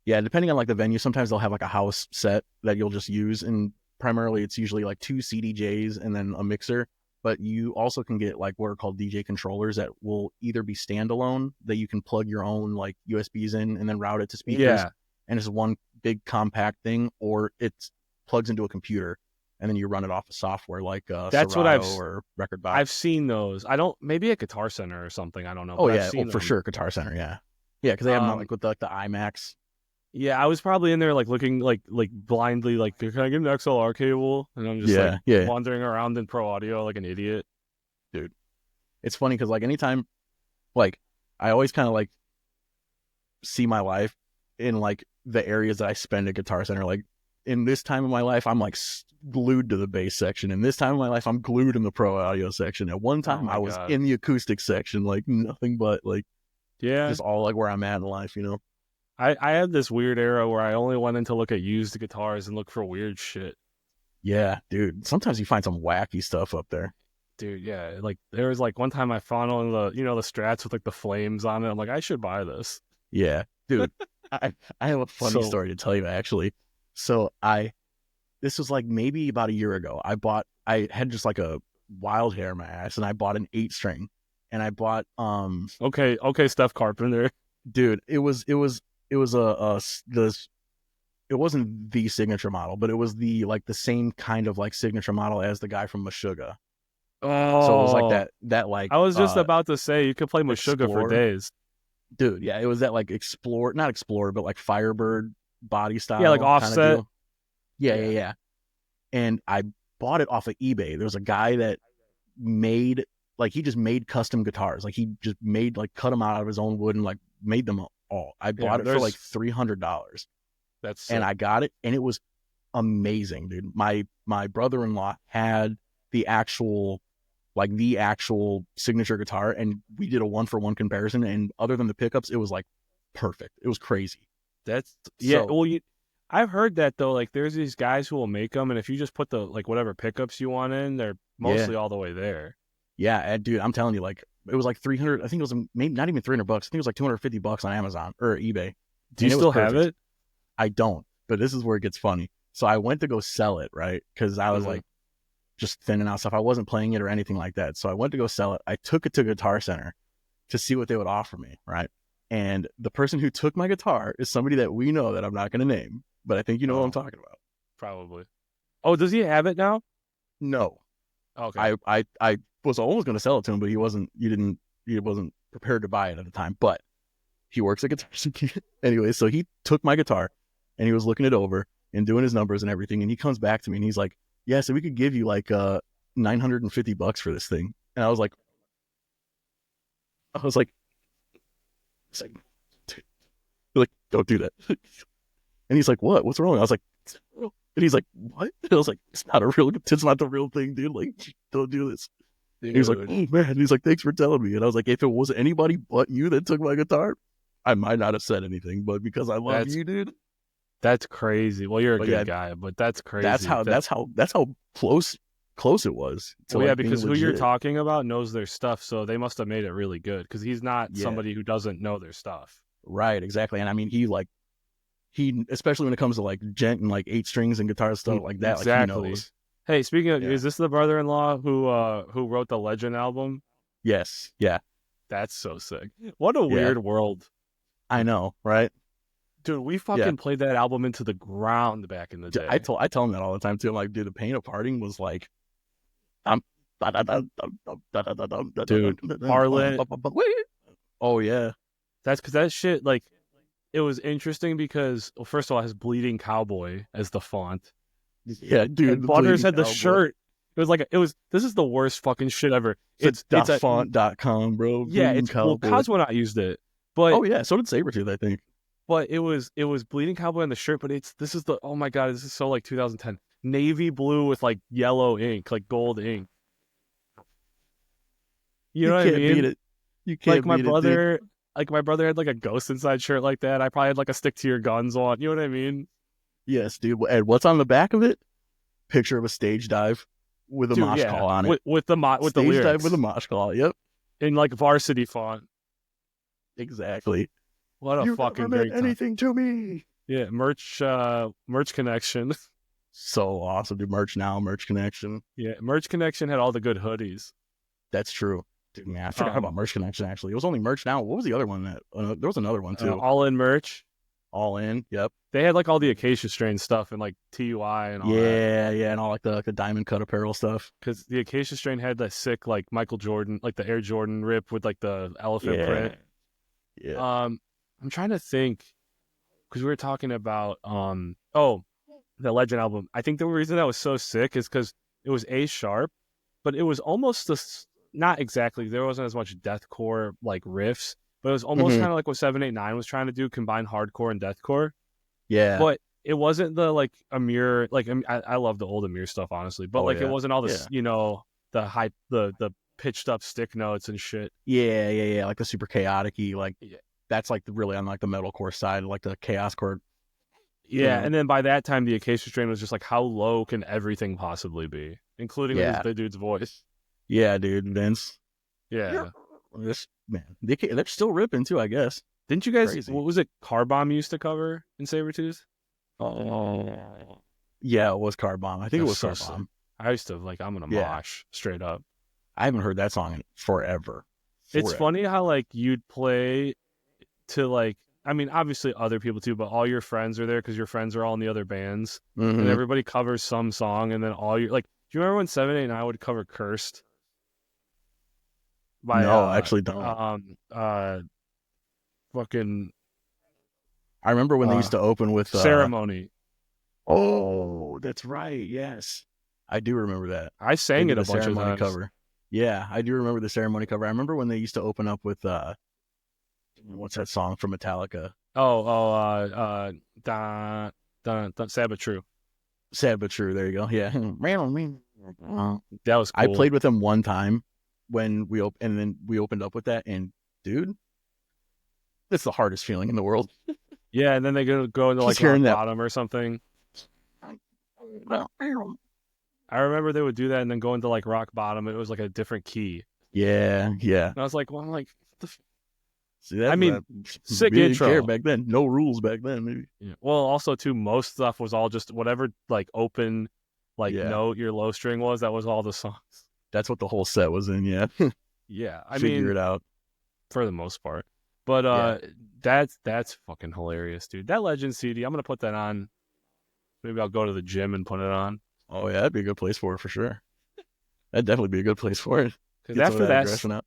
Yeah, depending on like the venue, sometimes they'll have like a house set that you'll just use, and primarily it's usually like 2 CDJs and then a mixer. But you also can get like what are called DJ controllers that will either be standalone that you can plug your own like USBs in and then route it to speakers, Yeah, and it's one big compact thing, or it plugs into a computer and then you run it off of software like that's what Serato or Rekordbox. I've seen those. I don't maybe a Guitar Center or something. I don't know, Oh but I've yeah, seen for them. sure, Guitar Center, yeah, yeah, because they have them out, Um, like with the IMAX. yeah, I was probably in there like looking like blindly like can I get an XLR cable? And I'm just like Yeah, yeah, wandering around in Pro Audio like an idiot. dude. It's funny because like anytime, like I always kind of like see my life in like the areas that I spend at Guitar Center. Like in this time of my life, I'm like glued to the bass section. In this time of my life, I'm glued in the Pro Audio section. At one Oh time, my I was god. in the acoustic section, like nothing but like Yeah. just all like where I'm at in life, you know? I had this weird era where I only went in to look at used guitars and look for weird shit. Yeah, dude. Sometimes you find some wacky stuff up there. Dude, yeah. Like there was like one time I found one of the the Strats with like the flames on it. I'm like, I should buy this. Yeah, dude. I have a funny story to tell you actually. So this was like maybe about a year ago. I had just like a wild hair in my ass, and I bought an 8-string, and I bought Okay, Steph Carpenter. dude, it was it wasn't the signature model, but it was the like the same kind of like signature model as the guy from Meshuggah. So it was like Oh, that like I was just about to say you could play Meshuggah for Explorer. days. Dude, yeah, it was that like not Explorer, but like Firebird body Yeah, like style kind of Offset. deal. Yeah. And I bought it off of eBay. There was a guy that made like he just made custom guitars. Like he just made like cut them out of his own wood and like made them all. I Yeah, bought it for like $300, that's and sick. I got it, and it was amazing, dude. My brother-in-law had the actual signature guitar, and we did a 1-for-1 comparison, and other than the pickups, it was like perfect. It was crazy. Yeah. So Well, I've heard that though. Like, there's these guys who will make them, and if you just put the like whatever pickups you want in, they're yeah, mostly all the way there. yeah, and dude, I'm telling you, like it was like 300. I think it was maybe not even $300. I think it was like $250 on Amazon or eBay, Do you and it was still have perfect. it? I don't, but this is where it gets funny. So I went to go sell it, right? Because I was Mhm. like just thinning out stuff. I wasn't playing it or anything like that. So I went to go sell it. I took it to Guitar Center to see what they would offer me, right? And the person who took my guitar is somebody that we know that I'm not going to name, but I think you know what I'm Oh, talking about. probably. Oh, does he have it now? No, Okay. I was almost going to sell it to him, but he wasn't prepared to buy it at the time. But he works at Guitar Center anyway, so he took my guitar and he was looking it over and doing his numbers and everything, and he comes back to me and he's like, "Yeah, so we could give you like $950 for this thing." And I was like, it's like, like, don't do that. And he's like, what? What's wrong? I was like, and he's like, what? And I was like, it's not the real thing, dude. Like, don't do this. And he was like, Dude, oh man. And he's like, thanks for telling me. And I was like, if it was anybody but you that took my guitar, I might not have said anything, but because I love that's you, dude. that's crazy. Well, you're a But good yeah, guy, but that's that's crazy. how close it was to Well, yeah, like being because who you're legit. talking about knows their stuff, so they must have made it really good. Because he's not Yeah, somebody who doesn't know their stuff. right, exactly. And I mean, he especially when it comes to like gent and like 8 strings and guitar stuff like that, like he Exactly. knows. Hey, speaking of, Yeah. is this the brother-in-law who wrote the Legend album? Yes. Yeah. That's so sick. What a Yeah. weird world. I know, right? Dude, we Yeah. fucking played that album into the ground back in the day. I tell him that all the time too. I'm like, dude, the pain of parting was like, I'm, Dude, Harlot. oh yeah, That's because that shit, like, it was interesting because, well, first of all, it has Bleeding Cowboy as the font. yeah, dude. And The Butters Bleeding had the Cowboy. shirt. This is the worst fucking shit ever. It's .font.com, bro. Yeah, Bleeding well, Cowboy. Cosmonaut used it. But Oh yeah, so did Sabretooth, I think. But it was Bleeding Cowboy on the shirt, but oh my god, this is so like 2010. Navy blue with like yellow ink, like gold ink. You know what I can't beat mean? it. You can't beat it, dude. Like my brother had like a Ghost Inside shirt like that. I probably had like a Stick to Your Guns on. You know what I mean? Yes, dude. And what's on the back of it? Picture of a stage dive with a Dude, mosh call on it. With the Stage lyrics dive with a mosh call. Yep, in like varsity font. exactly. What a You fucking never meant great time. anything to me. Yeah, merch connection. So awesome, dude. Merch Now, Merch Connection. Yeah, merch connection had all the good hoodies. That's true. Dude, man, I forgot about Merch Connection, actually. It was only Merch Now. What was the other one? There was another one, too. All in merch. All In, yep. They had like all the Acacia strain stuff and like TUI and all that. Yeah, and all like the diamond cut apparel stuff. Because the Acacia strain had that sick like Michael Jordan, like the Air Jordan rip with like the elephant print. Yeah. I'm trying to think because we were talking about the Legend album. I think the reason that was so sick is because it was A sharp, but it was almost not exactly. There wasn't as much deathcore like riffs, but it was almost kind of like what 789 was trying to do, combine hardcore and deathcore. Yeah. But it wasn't the like Amir, like I love the old Amir stuff, honestly, but it wasn't all this, the hype, the pitched up stick notes and shit. Yeah. Like the super chaotic-y, like that's like really on like the metalcore side, like the chaos core. Yeah, and then by that time, the Acacia strain was just like, how low can everything possibly be, including the dude's voice? Yeah, dude, Vince. Yeah. Man, they're still ripping too, I guess. Didn't you guys? Crazy. What was it? Car Bomb used to cover in Sabretooth? Oh, yeah, it was Car Bomb. I think it was Car Bomb. I used to I'm gonna mosh straight up. I haven't heard that song in forever. It's funny how like you'd play to like. I mean, obviously other people too, but all your friends are there because your friends are all in the other bands, and everybody covers some song, and then all your like. Do you remember when 789 would cover "Cursed"? No, I actually don't. Fucking. I remember when they used to open with Ceremony. Oh, that's right. Yes, I do remember that. I sang it a bunch of times. Cover. Yeah, I do remember the Ceremony cover. I remember when they used to open up with what's that song from Metallica? Sad but True. Sad but True. There you go. Yeah, that was cool. I played with them one time when we opened up with that, and dude, it's the hardest feeling in the world. Yeah, and then they go into like rock bottom or something. I remember they would do that and then go into like rock bottom. It was like a different key. Yeah. And I was like, well, I'm like, what the see, that, I mean, sick really intro. Care back then. No rules back then, maybe. Yeah. Well, also too, most stuff was all just whatever like open, note your low string was. That was all the songs. That's what the whole set was in. Yeah. Yeah, I figure it out for the most part. But that's fucking hilarious, dude. That Legend CD, I'm gonna put that on. Maybe I'll go to the gym and put it on. Oh yeah, that'd be a good place for it for sure. That'd definitely be a good place for it. Because after that,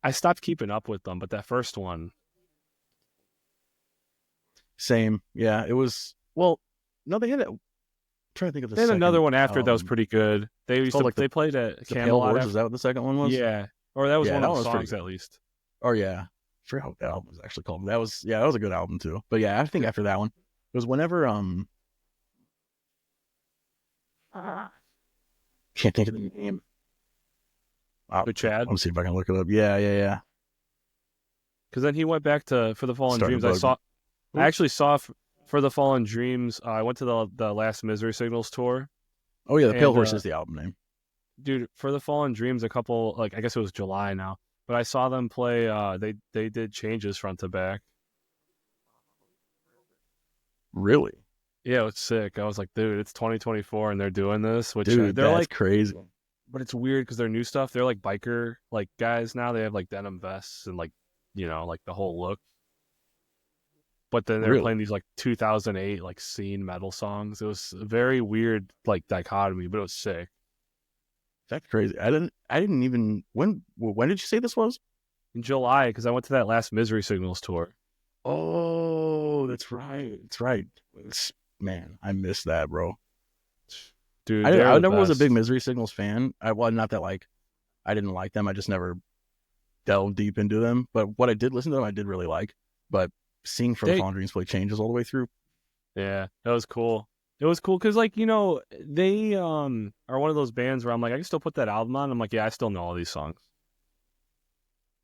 I stopped keeping up with them. But that first one, same. Yeah, it was. Well, no, they had it. I'm trying to think of the. They had another one after that was pretty good. They used to. They played at Camelot. Is that what the second one was? Yeah, or that was one of the songs at least. Oh yeah, I forgot what that album was actually called. That was a good album too. But yeah, I think after that one, it was whenever can't think of the name. With Chad? Let me see if I can look it up. Yeah. Because then he went back to For the Fallen Dreams. I actually saw For the Fallen Dreams. I went to the last Misery Signals tour. Oh yeah, the Pale Horse is the album name. Dude, For the Fallen Dreams, a couple, like I guess it was July now, but I saw them play. They did Changes front to back. Really? Yeah, it's sick. I was like, dude, it's 2024 and they're doing this. Which dude, they're that's like crazy. But it's weird because they're new stuff. They're like biker like guys now. They have like denim vests and like like the whole look. But then they're playing these like 2008 like scene metal songs. It was a very weird like dichotomy, but it was sick. That's crazy. I didn't even when did you say this was? In July, because I went to that last Misery Signals tour. Oh, that's right. That's right. Man, I missed that, bro. Dude, I never was a big Misery Signals fan. Not that like I didn't like them. I just never delved deep into them. But what I did listen to them, I did really like. But seeing From Fallen Dreams play Changes all the way through. Yeah, that was cool. It was cool because like they are one of those bands where I'm like I can still put that album on. I'm like I still know all these songs.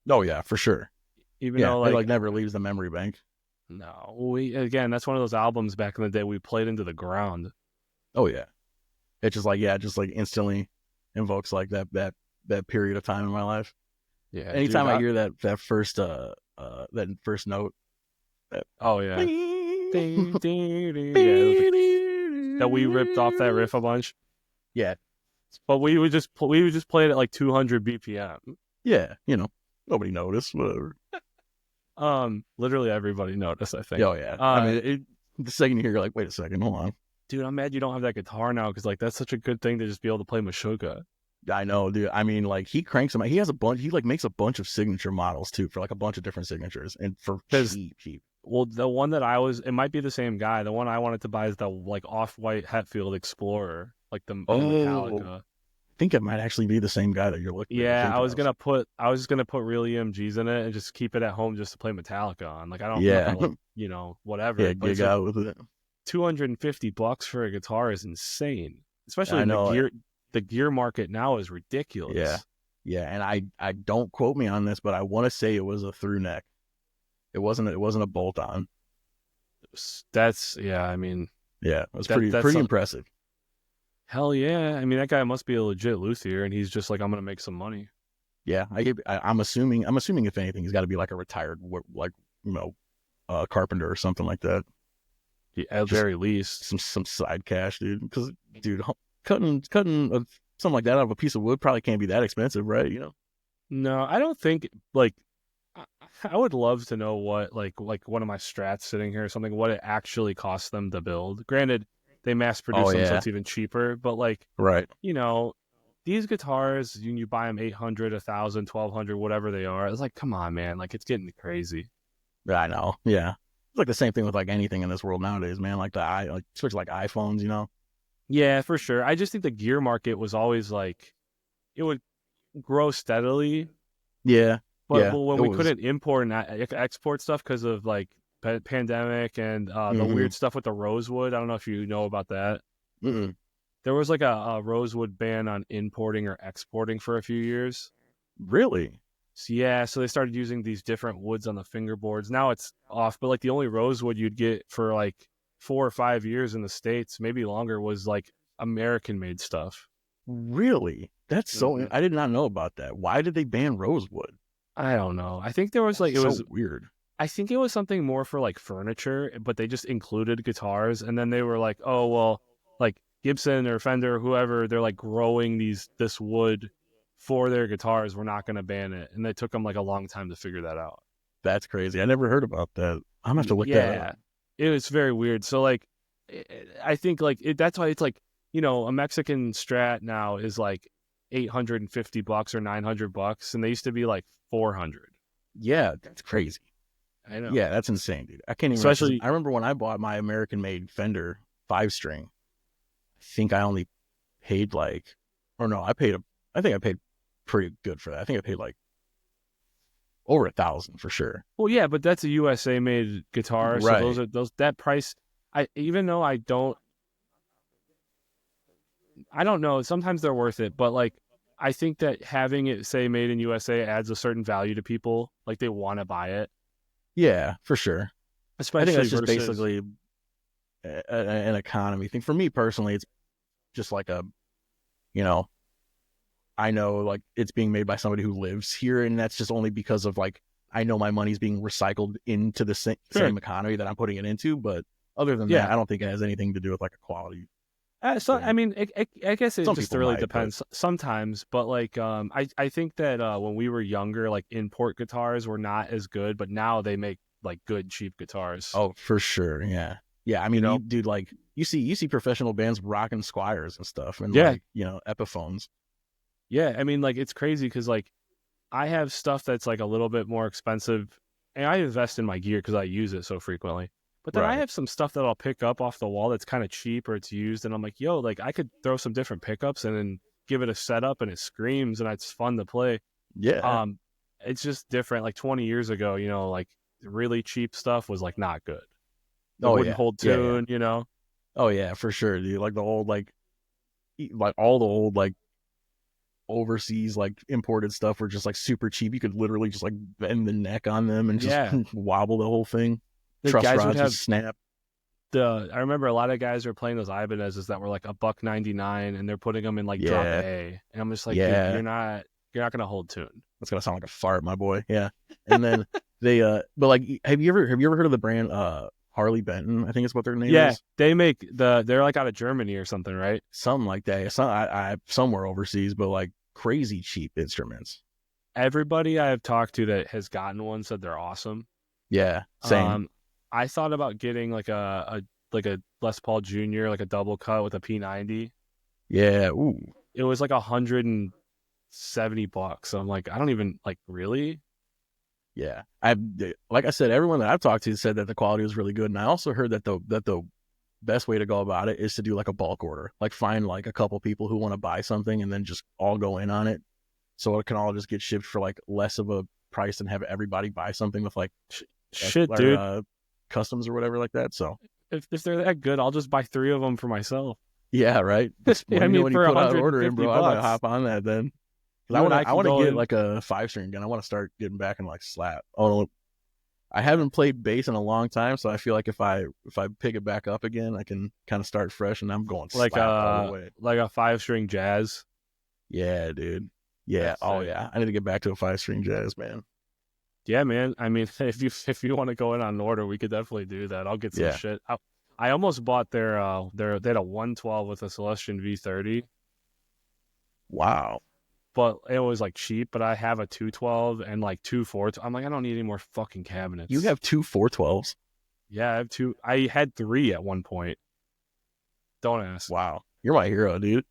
Oh yeah, for sure. Even though it like never leaves the memory bank. No, that's one of those albums back in the day we played into the ground. Oh yeah. It's just like instantly invokes like that period of time in my life. Yeah. Anytime I hear that first note. Oh yeah. That we ripped off that riff a bunch. Yeah, but we would just play it at like 200 BPM. Yeah, nobody noticed. Whatever. Literally everybody noticed. I think. Oh yeah. I mean, the second you hear, you're like, wait a second, hold on. Dude, I'm mad you don't have that guitar now because like that's such a good thing to just be able to play Meshuggah. I know, dude. I mean, like he cranks them. He has a bunch. He like makes a bunch of signature models too for like a bunch of different signatures and for cheap. Well, the one that it might be the same guy. The one I wanted to buy is the like off-white Hetfield Explorer, like the Metallica. I think it might actually be the same guy that you're looking. Yeah, I was just gonna put real EMGs in it and just keep it at home just to play Metallica on. Like I don't, like, whatever. Yeah, gig out with it. $250 for a guitar is insane, especially the gear market now is ridiculous. Yeah, and I don't quote me on this, but I want to say it was a through neck. It wasn't a bolt on. I mean, yeah, it was pretty impressive. Hell yeah! I mean, that guy must be a legit luthier, and he's just like, I'm gonna make some money. Yeah, I'm assuming if anything, he's got to be like a retired carpenter or something like that. Yeah, at very least some side cash, dude. Because dude, cutting something like that out of a piece of wood probably can't be that expensive, right? No, I don't think. Like, I would love to know what like one of my Strats sitting here or something, what it actually costs them to build. Granted, they mass produce them, so it's even cheaper. But like, right, these guitars, you buy them $800, $1,000, $1,200, whatever they are. It's like, come on, man, like it's getting crazy. I know, yeah. It's like the same thing with like anything in this world nowadays, man. Like especially like iPhones, Yeah, for sure. I just think the gear market was always like, it would grow steadily. Yeah. But when we couldn't import and export stuff because of like pandemic and the weird stuff with the rosewood. I don't know if you know about that. Mm-mm. There was like a rosewood ban on importing or exporting for a few years. Really? So they started using these different woods on the fingerboards. Now it's off, but like the only rosewood you'd get for like 4 or 5 years in the States, maybe longer, was like American-made stuff. Really? That's so... I did not know about that. Why did they ban rosewood? I don't know. I think there was like... was weird. I think it was something more for like furniture, but they just included guitars. And then they were like, oh, well, like Gibson or Fender or whoever, they're like growing this wood for their guitars. We're not going to ban it. And it took them like a long time to figure that out. That's crazy. I never heard about that. I'm going to have to look that up. It was very weird. So like, I think like that's why it's like, a Mexican Strat now is like $850 or $900, and they used to be like $400. Yeah, that's crazy. I know. Yeah, that's insane, dude. I can't even. Especially, I remember when I bought my American-made Fender 5-string. I think I only paid I think I paid pretty good for that. I think I paid like over $1,000 for sure. Well, yeah, but that's a USA-made guitar, right? So that price. Even though I don't know. Sometimes they're worth it, but like I think that having it say made in USA adds a certain value to people. Like they want to buy it. Yeah, for sure. Especially I think that's just basically an economy thing. For me personally, it's just like I know like it's being made by somebody who lives here, and that's just only because of like I know my money's being recycled into the same economy that I'm putting it into. But other than that, I don't think it has anything to do with like a quality. I mean, I guess it just really depends sometimes, but like, I think that when we were younger, like import guitars were not as good, but now they make like good cheap guitars. Oh, for sure, yeah. I mean, dude, like you see professional bands rocking Squires and stuff, and like Epiphones. Yeah, I mean, like it's crazy because like I have stuff that's like a little bit more expensive, and I invest in my gear because I use it so frequently. But then I have some stuff that I'll pick up off the wall that's kind of cheap or it's used, and I'm like, yo, like I could throw some different pickups and then give it a setup, and it screams, and it's fun to play. Yeah. It's just different. Like 20 years ago, like really cheap stuff was like not good. It wouldn't hold tune, Oh yeah, for sure, dude. Like the old like all the old like overseas like imported stuff were just like super cheap. You could literally just like bend the neck on them and just wobble the whole thing. The truss guys rods would have snap. I remember a lot of guys were playing those Ibanez's that were like $1.99, and they're putting them in like drop A, and I'm just like, dude, you're not gonna hold tune. That's gonna sound like a fart, my boy. Yeah. And then they but like, have you ever heard of the brand Harley Benton, I think is what their name Yeah, is. they make they're like out of Germany or something, right? Something like that. Somewhere overseas, but like crazy cheap instruments. Everybody I have talked to that has gotten one said they're awesome. Yeah, same. I thought about getting like a Les Paul Jr., like a double cut with a P90. Yeah, ooh. It was like $170. So I'm like, I don't even like really. Yeah, like I said, everyone that I've talked to said that the quality was really good, and I also heard that the best way to go about it is to do like a bulk order, like find like a couple people who want to buy something and then just all go in on it, so it can all just get shipped for like less of a price and have everybody buy something with like Dude, customs or whatever like that. So if they're that good, I'll just buy 3 of them for myself. yeah, right. I mean, when you for put out an order in, bro, I might $150. hop on that then. I want to get in. like a 5-string gun. I want to start getting back in like slap. Oh, I haven't played bass in a long time, so I feel like if I pick it back up again, I can kind of start fresh, and I'm going like slap all the way. Like a 5-string jazz. Yeah, dude. Yeah. Oh yeah. I need to get back to a 5-string jazz, man. Yeah, man. I mean, if you want to go in on an order, we could definitely do that. I'll get some shit. I almost bought they had a 112 with a Celestion V30. Wow. But it was like cheap, but I have a 212 and like 2 412. I'm like, I don't need any more fucking cabinets. You have 2 412s? Yeah, I have 2. I had 3 at one point. Don't ask. Wow. You're my hero, dude.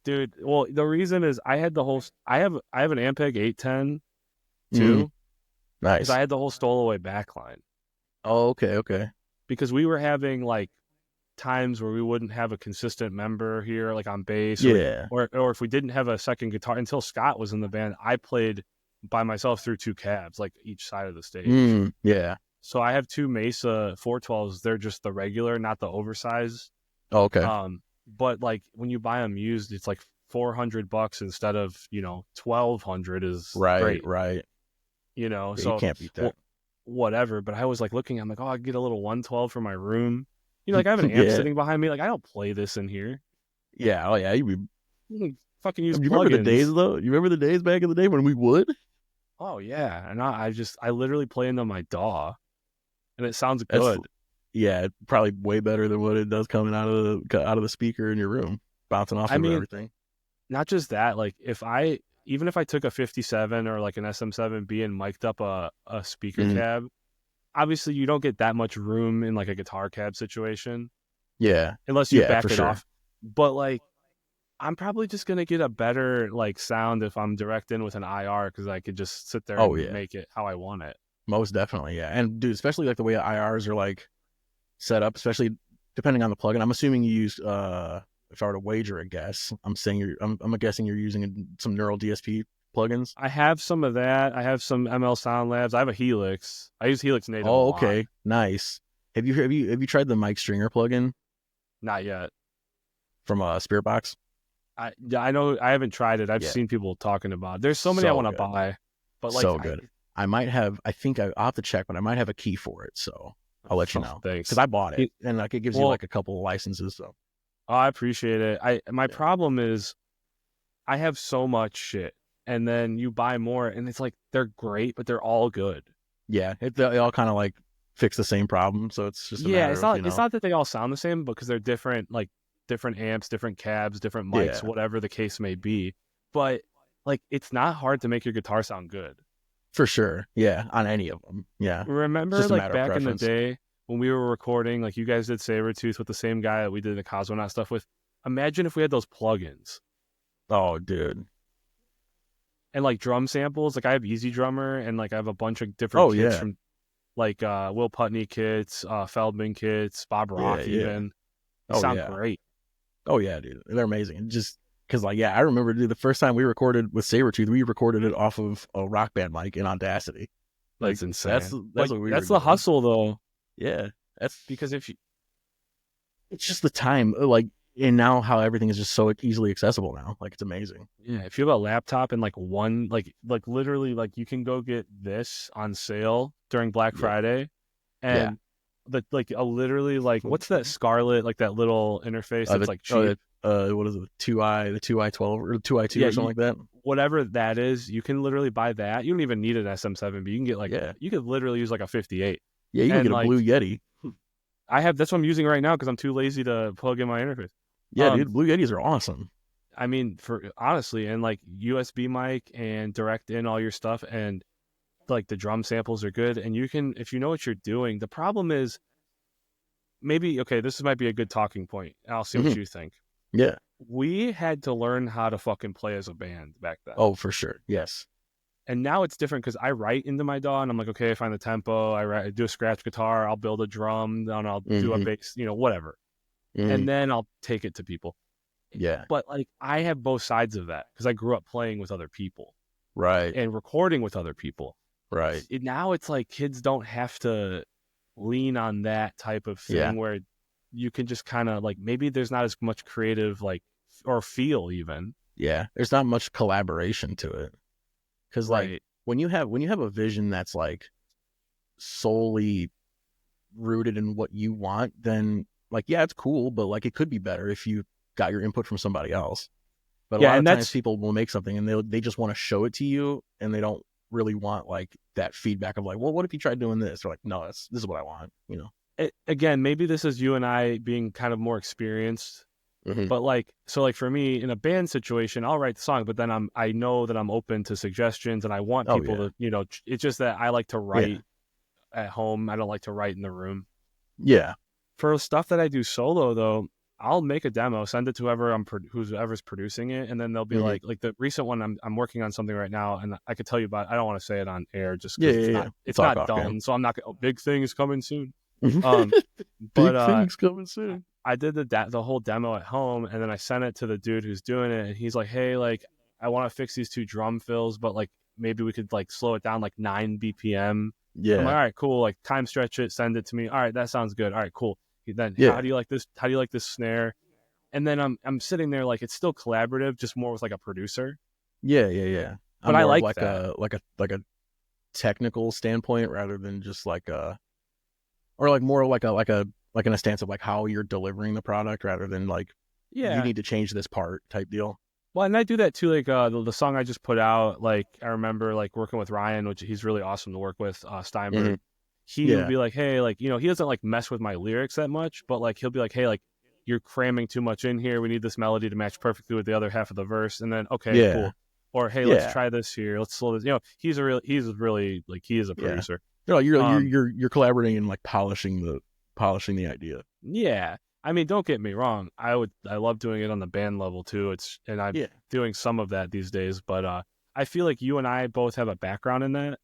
Dude, well, the reason is I had the whole I have an Ampeg 810 too. Nice. Because I had the whole stowaway backline. Oh, okay. Because we were having like times where we wouldn't have a consistent member here, like on bass, or if we didn't have a second guitar until Scott was in the band, I played by myself through 2 cabs, like each side of the stage. Yeah. So I have 2 Mesa 412s. They're just the regular, not the oversized. Oh, okay. But like when you buy them used, it's like $400 instead of $1,200 is great. Right. So you can't beat that. Well, whatever. But I was like looking, I'm like, oh, I get a little 112 for my room. Like I have an amp sitting behind me. Like I don't play this in here. Yeah. Oh yeah. You fucking use. You remember the days though? You remember the days back in the day when we would? Oh yeah, and I literally play into my DAW, and it sounds good. Yeah, probably way better than what it does coming out of the speaker in your room, bouncing off of everything. Not just that, like even if I took a 57 or like an SM7B and mic'd up a speaker cab. Obviously, you don't get that much room in like a guitar cab situation. Yeah. Unless you back it off. But like, I'm probably just going to get a better like sound if I'm direct in with an IR because I could just sit there and make it how I want it. Most definitely, yeah. And dude, especially like the way IRs are like set up, especially depending on the plugin. I'm assuming you use, if I were to wager a guess, I'm guessing you're using some Neural DSP plugins. I have some of that. I have some ML Sound Labs. I have a Helix. I use Helix native. Oh, okay, nice. Have you tried the Mike Stringer plugin? Not yet. From Spirit Box. I know. I haven't tried it. I've seen people talking about it. There's so many I want to buy, but like so good. I might have. I think I'll have to check, but I might have a key for it. So I'll let you know. Thanks. Because I bought it, and like it gives you like a couple of licenses. So. Oh, I appreciate it. My problem is, I have so much shit. And then you buy more, and it's like they're great, but they're all good. Yeah, they all kind of like fix the same problem, so it's just it's not that they all sound the same because they're different, like different amps, different cabs, different mics, whatever the case may be. But like, it's not hard to make your guitar sound good. For sure, yeah, on any of them. Yeah, remember like back in the day when we were recording, like you guys did Sabretooth with the same guy that we did the Cosmonaut stuff with. Imagine if we had those plugins. Oh, dude. And like drum samples, like I have Easy Drummer and like I have a bunch of different kits from like Will Putney kits, Feldman kits, Bob Rock even. They sound great. Oh yeah, dude. They're amazing. Just because like, I remember dude, the first time we recorded with Sabretooth, we recorded it off of a Rock Band mic in Audacity. Like, that's insane. That's like, what we that's the hustle though. Yeah. That's because it's just the time, like, and now how everything is just so easily accessible now. Like, it's amazing. Yeah. If you have a laptop and like one, like literally, like you can go get this on sale during Black Friday and like a literally like, what's that Scarlett, like that little interface that's like cheap? What is it? The 2i12 or 2i2 or something like that. Whatever that is, you can literally buy that. You don't even need an SM7B. You can get like, you could literally use like a 58. Yeah. You can get a Blue Yeti. That's what I'm using right now because I'm too lazy to plug in my interface. Yeah, dude, Blue Yetis are awesome. I mean, for honestly, and like USB mic and direct in all your stuff, and like the drum samples are good, and you can, if you know what you're doing. The problem is maybe, okay, this might be a good talking point. I'll see what you think. Yeah. We had to learn how to fucking play as a band back then. Oh, for sure. Yes. And now it's different because I write into my DAW and I'm like, okay, I find the tempo, I do a scratch guitar, I'll build a drum, then I'll do a bass, whatever. And then I'll take it to people. Yeah. But like I have both sides of that because I grew up playing with other people. Right. And recording with other people. Right. Now it's like kids don't have to lean on that type of thing where you can just kind of like, maybe there's not as much creative like or feel even. Yeah. There's not much collaboration to it. Because like when you have a vision that's like solely rooted in what you want, then like, yeah, it's cool, but like it could be better if you got your input from somebody else. But a lot of times people will make something and they just want to show it to you and they don't really want like that feedback of like, well, what if you tried doing this? They're like, no, this is what I want, Again, maybe this is you and I being kind of more experienced. But like, so like for me in a band situation, I'll write the song, but then I know that I'm open to suggestions and I want people to, it's just that I like to write at home. I don't like to write in the room. Yeah. For stuff that I do solo though, I'll make a demo, send it to whoever's producing it. And then they'll be like the recent one, I'm working on something right now and I could tell you about, I don't want to say it on air just because it's not done. So I'm not going to, big things coming soon. Big things coming soon. I did the whole demo at home and then I sent it to the dude who's doing it and he's like, hey, like I want to fix these 2 drum fills, but like maybe we could like slow it down like 9 BPM. Yeah. I'm like, all right, cool. Like time stretch it, send it to me. All right, that sounds good. All right, cool. Then how do you like this? How do you like this snare? And then I'm sitting there like it's still collaborative, just more with like a producer. Yeah. But I like that. like a technical standpoint rather than just like or like more like in a stance of like how you're delivering the product rather than like you need to change this part type deal. Well, and I do that too. Like the song I just put out, like I remember like working with Ryan, which he's really awesome to work with, Steinberg. He would be like, hey, like, he doesn't like mess with my lyrics that much, but like he'll be like, hey, like you're cramming too much in here. We need this melody to match perfectly with the other half of the verse. And then, okay, cool. Or, hey, let's try this here. Let's slow this. He's really like, he is a producer. You're collaborating and like polishing the idea. Yeah. I mean, don't get me wrong. I love doing it on the band level too. And I'm doing some of that these days, but I feel like you and I both have a background in that.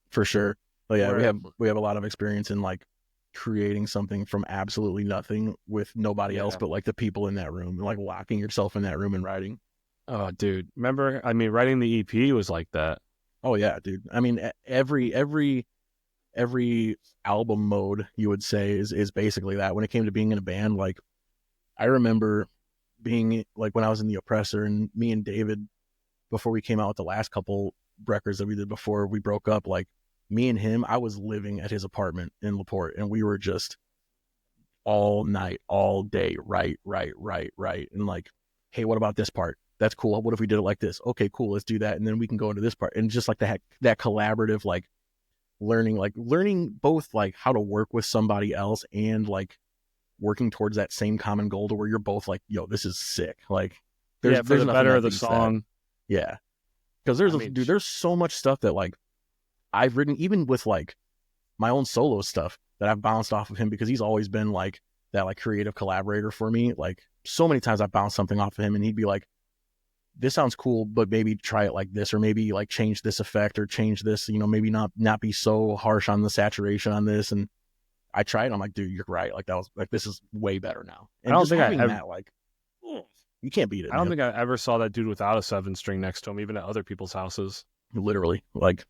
For sure. But yeah, we have a lot of experience in like creating something from absolutely nothing with nobody else but like the people in that room, and like locking yourself in that room and writing. Oh, dude, remember? I mean, writing the EP was like that. Oh yeah, dude. I mean, every album mode you would say is basically that. When it came to being in a band, like I remember being like when I was in the Oppressor, and me and David, before we came out with the last couple records that we did before we broke up, like me and him, I was living at his apartment in LaPorte, and we were just all night, all day, right. And like, hey, what about this part? That's cool. What if we did it like this? Okay, cool. Let's do that. And then we can go into this part. And just like that collaborative, like learning both like how to work with somebody else and like working towards that same common goal to where you're both like, yo, this is sick. Like there's the better of the song. That. Yeah. Cause there's so much stuff that like I've written, even with like my own solo stuff, that I've bounced off of him, because he's always been like that like creative collaborator for me. Like so many times I've bounced something off of him and he'd be like, this sounds cool, but maybe try it like this, or maybe like change this effect or change this, maybe not be so harsh on the saturation on this. And I tried, I'm like, dude, you're right. Like that was like, this is way better now. And I don't think that, like, you can't beat it. I don't think I ever saw that dude without a 7-string next to him, even at other people's houses. Literally, like,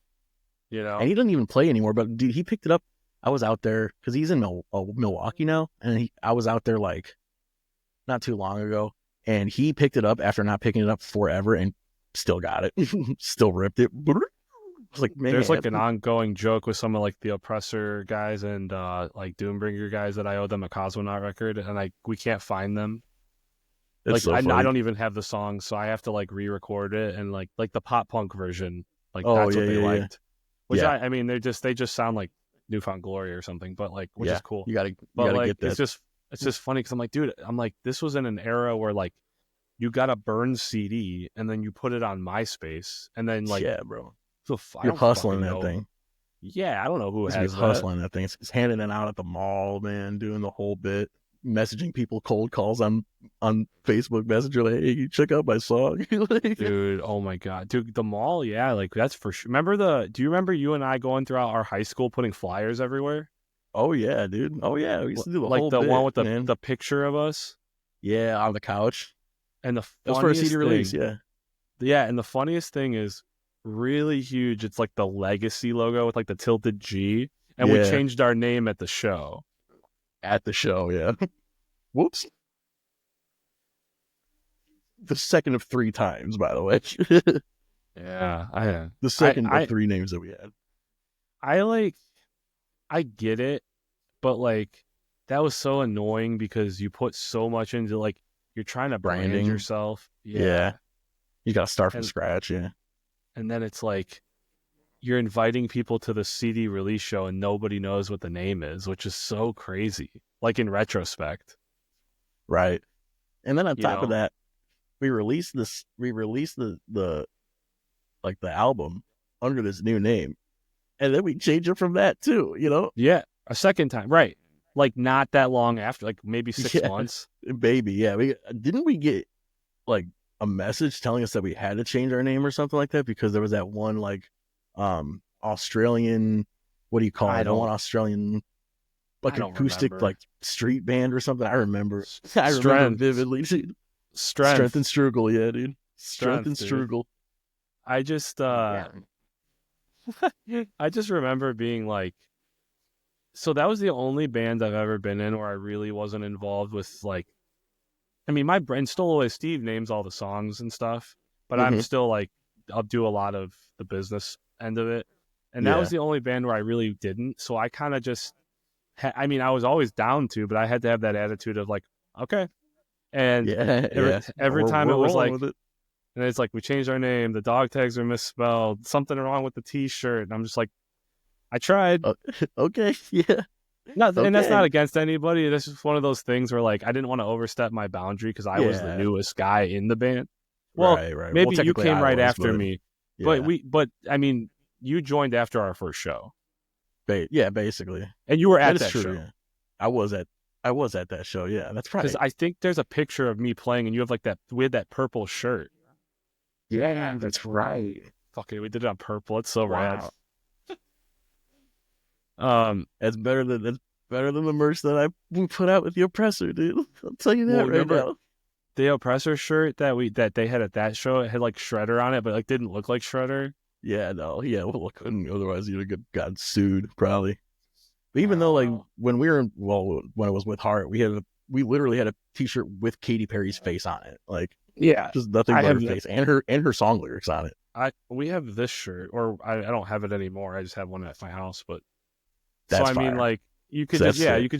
and he doesn't even play anymore, but dude, he picked it up. I was out there because he's in Milwaukee now, and I was out there like not too long ago, and he picked it up after not picking it up forever and still got it, still ripped it. I was like, man, there's like an ongoing joke with some of like the Oppressor guys and like Doombringer guys that I owe them a Cosmonaut record, and we can't find them. Like so I don't even have the song, so I have to like re-record it, and like the pop punk version, like that's what they liked. Which I mean, they just sound like Newfound Glory or something, but like, which is cool. You gotta like, get that. It's just funny because I'm like, dude, this was in an era where like you got a burn CD and then you put it on MySpace and then like, yeah, bro, so you're hustling that thing. Yeah, I don't know who has hustling that thing. It's handing it out at the mall, man, doing the whole bit, messaging people cold calls on Facebook Messenger, like, hey, you check out my song. Dude, oh my god, dude, the mall, yeah, like that's for sure. Do you remember you and I going throughout our high school putting flyers everywhere? Oh yeah, dude. Oh yeah, we used to do the like whole the bit, one with man. the picture of us. Yeah, on the couch. And the that was for a CD release, yeah. Yeah, and the funniest thing is really huge. It's like the Legacy logo with like the tilted G, and we changed our name at the show. At the show, yeah. Whoops. The second of 3 times, by the way. Yeah, the second of 3 names that we had. I get it, but like that was so annoying because you put so much into like you're trying to brand yourself. Yeah. You got to start from scratch, yeah. And then it's like you're inviting people to the CD release show and nobody knows what the name is, which is so crazy. Like in retrospect. Right. And then on top of that, we released the like the album under this new name. And then we changed it from that too, you know? Yeah. A second time. Right. Like not that long after, like maybe 6 months. Baby, yeah. Didn't we get like a message telling us that we had to change our name or something like that because there was that one like Australian, what do you call it? One Australian like acoustic like street band or something. I remember vividly. Strength and Struggle, yeah, dude. Strength and Struggle. I just I just remember being like, so that was the only band I've ever been in where I really wasn't involved with like, I mean, my brain Stowaway Steve names all the songs and stuff, but I'm still like, I'll do a lot of the business end of it. And that was the only band where I really didn't. So I kind of just, I mean, I was always down to, but I had to have that attitude of like, okay. And every time it was like, and it's like, we changed our name. The dog tags are misspelled. Something wrong with the T-shirt. And I'm just like, I tried. Okay. Yeah. And that's not against anybody. That's just one of those things where like I didn't want to overstep my boundary because I was the newest guy in the band. Well, right. Maybe you came right after me, but I mean, you joined after our first show. Yeah, basically. And you were at that show. Yeah. I was at that show. Yeah, that's right. Because I think there's a picture of me playing, and you have like that. We had that purple shirt. Yeah, that's right. Okay, we did it on purple. It's so rad. That's better than the merch that we put out with the Oppressor, dude. I'll tell you that right now. The Oppressor shirt that they had at that show, it had like Shredder on it, but like didn't look like Shredder. Yeah, no, yeah, well, otherwise you'd have gotten sued probably. But even though like when it was with Heart, we literally had a T-shirt with Katy Perry's face on it, like just nothing but her face and her song lyrics on it. We have this shirt, or I don't have it anymore. I just have one at my house, but. That's so I mean, like you could you could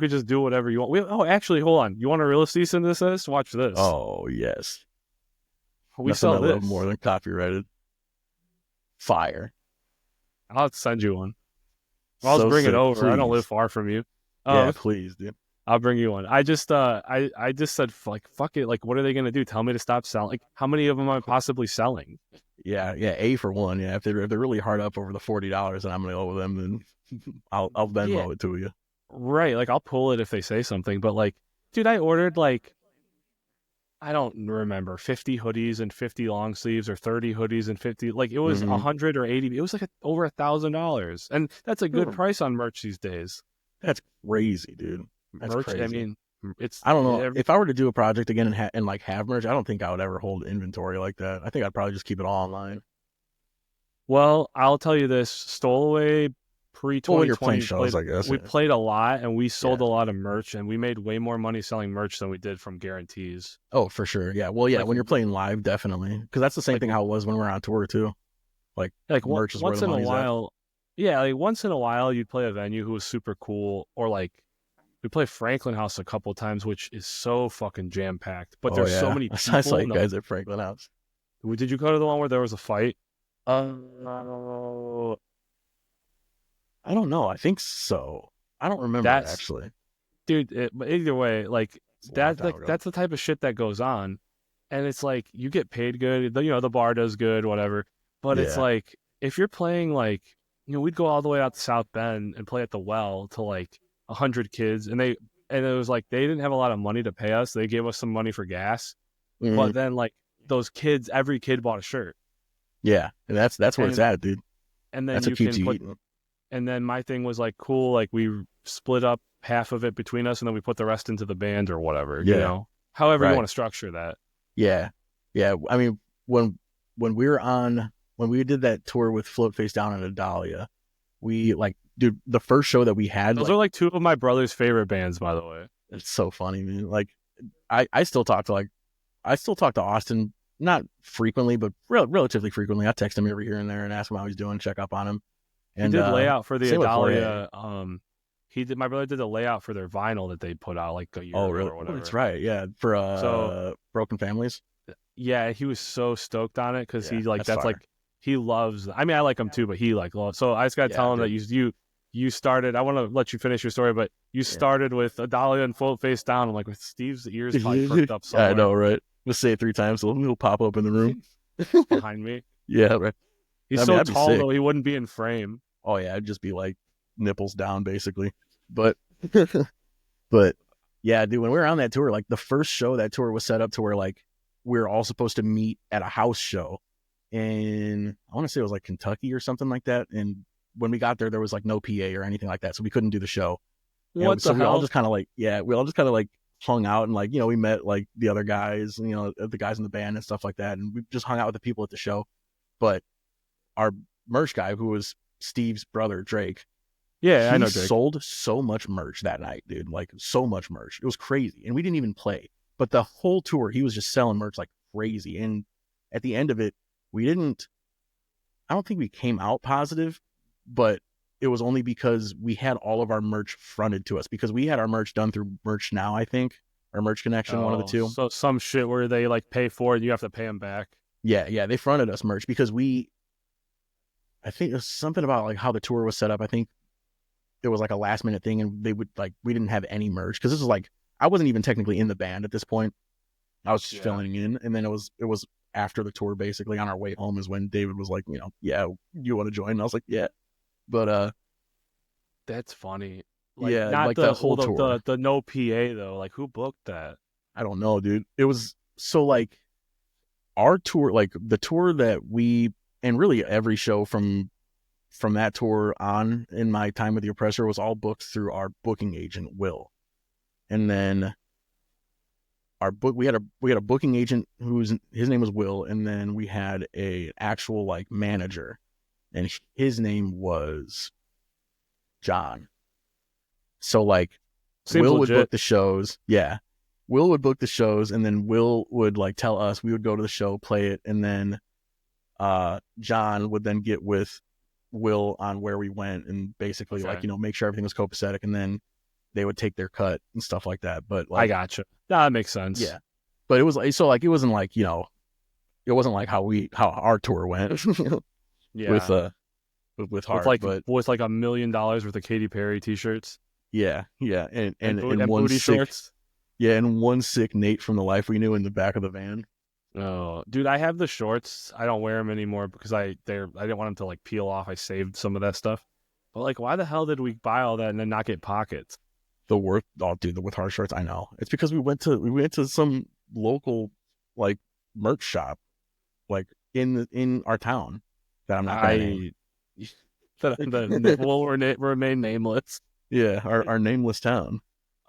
just do whatever you want. Actually, hold on. You want a real cease and desist? Watch this. Oh yes, we sell this more than copyrighted. Fire. I'll have to send you one. I'll bring it over. Please. I don't live far from you. Yeah, please, dude. I'll bring you one. I just said like fuck it. Like, what are they gonna do? Tell me to stop selling? Like, how many of them am I possibly selling? Yeah. A for one. Yeah, if they're really hard up over the $40, and I'm gonna owe them, then I'll Venmo it to you. Right. Like I'll pull it if they say something. But like, dude, I ordered like, I don't remember, 50 hoodies and 50 long sleeves, or 30 hoodies and 50. Like it was 100 or 80. It was like over $1,000, and that's a good price on merch these days. That's crazy, dude. That's merch. Crazy. I mean, I don't know if I were to do a project again and like have merch. I don't think I would ever hold inventory like that. I think I'd probably just keep it all online. Well, I'll tell you this: Stowaway pre-2020 shows, I guess. We played a lot, and we sold a lot of merch, and we made way more money selling merch than we did from guarantees. Oh, for sure. Yeah. Well, yeah. Like, when you're playing live, definitely, because that's the same thing how it was when we were on tour too. Like merch is once where the in a money's while. At. Yeah, like once in a while, you'd play a venue who was super cool, or like. We play Franklin House a couple of times, which is so fucking jam packed. But there's so many people. I saw you guys at Franklin House. Did you go to the one where there was a fight? I I don't know. I think so. I don't remember That's actually. dude. But either way, like It's a long that's time like ago. that's the type of shit that goes on, and it's like you get paid good. The bar does good, whatever. But it's Yeah. like if you're playing like we'd go all the way out to South Bend and play at the Well to like 100 kids, and it was like they didn't have a lot of money to pay us. They gave us some money for gas, Hmm. but then like those kids, every kid bought a shirt, Yeah. And that's where it's and at, dude. and then That's what you keeps can you put. eating. And then my thing was like, cool, like we split up half of it between us, and then we put the rest into the band or whatever, Yeah. however you want Right. to structure that. Yeah. Yeah. I mean, when when we were on when we did that tour with Float Face Down and Adalia, we like, dude, the first show that we had, Those are like, like two of my brother's favorite bands, by the way. it's so funny, man. Like, I still talk to Austin, not frequently, but relatively frequently. I text him every here and there and ask him how he's doing, check up on him. He And did layout for the same with Jorge. Adalia. My brother did the layout for their vinyl that they put out like a year Oh, ago really? or Oh, that's whatever. right. Yeah, for So Broken Families. yeah, he was so stoked on it because Yeah, he like that's that's fire. like he loves. I mean, I like him too, but he like loves. So I just gotta Yeah, tell him that dude. you started. I want to let you finish your story, but you Yeah. started with Adalia and Float Face Down. I'm like, with Steve's ears probably perked up I somewhere know, right? Let's say it 3 times, so he'll pop up in the room. behind me. Yeah, right. He's I mean, so that'd be tall sick. though, he wouldn't be in frame. Oh yeah, it'd just be like nipples down, basically. But but yeah, dude, when we were on that tour, like the first show of that tour was set up to where like we were all supposed to meet at a house show in, I want to say it was like Kentucky or something like that. And when we got there, there was like no PA or anything like that, so we couldn't do the show. And What so the we all hell? just kind of like, yeah, we all just kind of like hung out and like, we met like the other guys, the guys in the band and stuff like that. And we just hung out with the people at the show. But our merch guy, who was Steve's brother, Drake, Yeah, I he know Drake. sold so much merch that night, dude. Like so much merch. It was crazy. And we didn't even play. But the whole tour, he was just selling merch like crazy. And at the end of it, we didn't, I don't think we came out positive, but it was only because we had all of our merch fronted to us, because we had our merch done through Merch Now, I think, or Merch Connection, one of the Oh, two. so some shit where they like pay for it, and you have to pay them back. Yeah, yeah, they fronted us merch because I think it was something about like how the tour was set up. I think it was like a last minute thing, and they would like, we didn't have any merch because this was like, I wasn't even technically in the band at this point. I was just Yeah, filling in, and then it was after the tour, basically on our way home, is when David was like, yeah, you want to join? And I was like, yeah, but that's funny. Like yeah, not like that the well whole tour. the no PA though. Like who booked that? I don't know, dude. It was so like our tour, like the tour that we, and really every show from that tour on in my time with the Oppressor was all booked through our booking agent, Will. And then we had a booking agent his name was Will, and then we had a actual like manager, and his name was John. So like Seems Will would book legit. the shows. Yeah. Will would book the shows, and then Will would like tell us, we would go to the show, play it, and then John would then get with Will on where we went, and basically like, Okay, make sure everything was copacetic, and then they would take their cut and stuff like that. But I like, gotcha. That makes sense. yeah. But it was like, so like, it wasn't like, it wasn't like how our tour went with Yeah, Heart. But with like $1 million worth of Katy Perry t-shirts yeah, yeah. And and and one booty sick, shorts. yeah, and one sick Nate from the Life We Knew in the back of the van. Oh, dude, I have the shorts. I don't wear them anymore because I didn't want them to like peel off. I saved some of that stuff. But like, why the hell did we buy all that and then not get pockets? Dude, the With Heart shirts. I know it's because we went to some local like merch shop, like in our town, that I'm not gonna name. I will remain nameless. Yeah, our nameless town.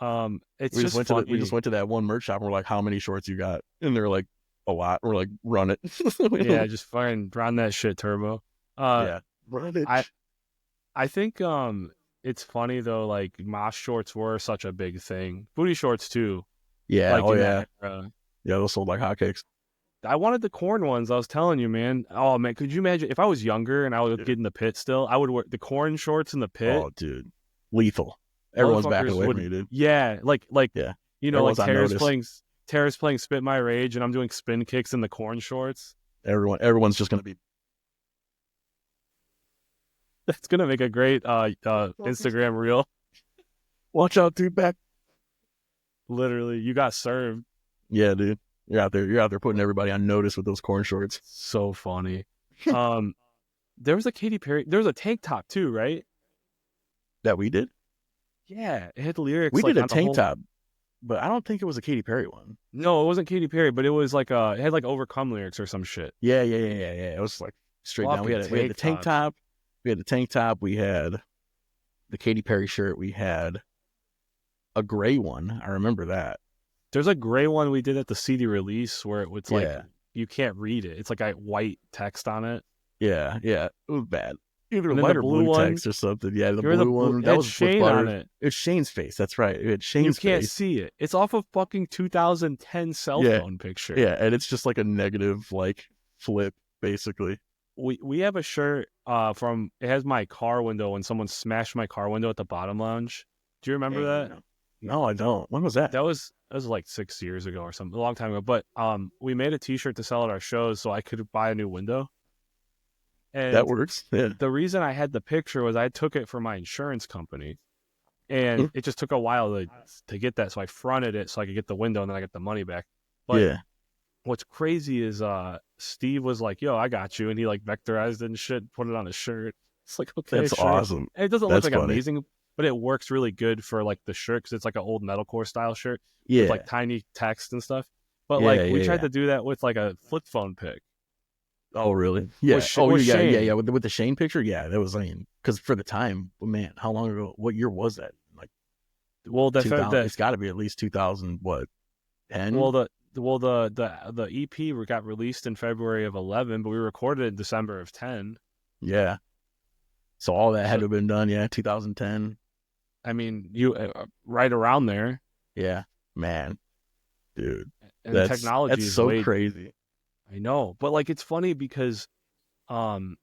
It's We just just went to we just funny. went to that one merch shop, and we're like, how many shorts you got? And they're like, a lot. We're like, run it. Yeah, just fine. Run that shit, Turbo. Uh, Yeah, run it. I I think it's funny though. Like mosh shorts were such a big thing. Booty shorts too. Yeah. Like Oh in yeah. that era. Yeah. Those sold like hotcakes. I wanted the corn ones. I was telling you, man. Oh man, could you imagine if I was younger and I would Dude. get in the pit still? I would wear the corn shorts in the pit. Oh, dude, lethal. Everyone's backing Motherfuckers away from would, you, dude. yeah, Yeah. like Everyone's on notice. Tara's playing Spit My Rage, and I'm doing spin kicks in the corn shorts. Everyone's just gonna be That's gonna make a great Instagram reel. Watch out, dude. Back. Literally, you got served. Yeah, dude. You're out there putting everybody on notice with those corn shorts. So funny. There was a Katy Perry. There was a tank top too, right? That we did. Yeah, it had the lyrics. We like, did a on the tank whole... top, but I don't think it was a Katy Perry one. No, it wasn't Katy Perry, but it was like it had like Overcome lyrics or some shit. Yeah. It was like straight down. We had the tank top. We had the tank top. We had the Katy Perry shirt. We had a gray one. I remember that. There's a gray one we did at the CD release where it was like you can't read it. It's like a white text on it. Yeah. It was bad. Either white or blue text or something. Yeah, the blue one. That was Shane on it. It's Shane's face. That's right. It had Shane's face. You can't see it. It's off a fucking 2010 cell phone picture. Yeah, and it's just like a negative like flip, basically. We have a shirt from it has my car window when someone smashed my car window at the bottom lounge. Do you remember that? No, I don't. When was that? That was like 6 years ago or something, a long time ago. But we made a T-shirt to sell at our shows so I could buy a new window. And that works. Yeah. The reason I had the picture was I took it for my insurance company, and it just took a while to get that. So I fronted it so I could get the window, and then I get the money back. But what's crazy is Steve was like, "Yo, I got you," and he like vectorized it and shit, put it on his shirt. It's like, okay, that's awesome. And it doesn't look like amazing, but it works really good for like the shirt because it's like an old metalcore style shirt with like tiny text and stuff. But we tried to do that with like a flip phone pic. Oh really? Yeah. Yeah. With the Shane picture, yeah, that was because for the time, man, how long ago? What year was that? Like, it's got to be at least 2000. What? 10? Well, the EP got released in February of 11, but we recorded it in December of 10. Yeah. So all that had to have been done, 2010. I mean, you right around there. Yeah, man, dude, and technology is so crazy. I know, but like it's funny because, that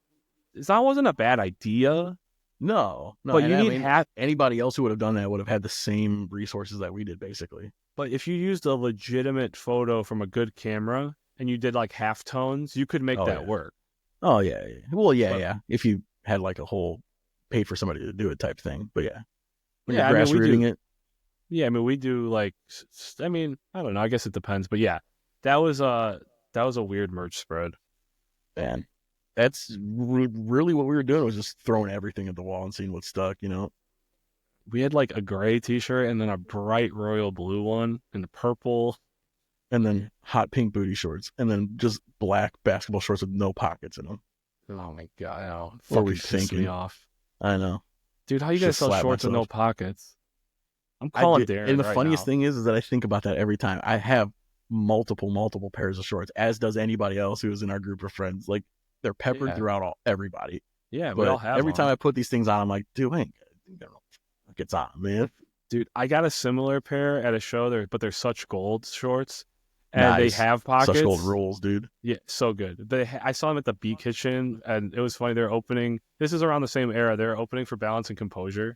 wasn't a bad idea. No, but you need anybody else who would have done that would have had the same resources that we did, basically. But if you used a legitimate photo from a good camera and you did like half tones, you could make that work. Oh yeah. Well, yeah. If you had like a whole paid for somebody to do it type thing, but when you're grassrooting it. Yeah, I mean we do like, I mean I don't know. I guess it depends, but yeah, that was a weird merch spread. Man, that's really what we were doing was just throwing everything at the wall and seeing what stuck. We had like a gray T-shirt and then a bright royal blue one and a purple. And then hot pink booty shorts, and then just black basketball shorts with no pockets in them. Oh my god! I know. Fucking pissed me off. I know, dude. How you guys sell shorts with no pockets? I'm calling Darren. And the funniest thing is that I think about that every time. I have multiple pairs of shorts, as does anybody else who is in our group of friends. Like they're peppered throughout everybody. Yeah, but we all have. Every time I put these things on, I'm like, dude, I ain't got no pockets on, man. Dude, I got a similar pair at a show there, but they're such gold shorts. And they have pockets. Such gold rules, dude. Yeah, so good. I saw them at the B Kitchen, and it was funny. They're opening. This is around the same era. They're opening for Balance and Composure.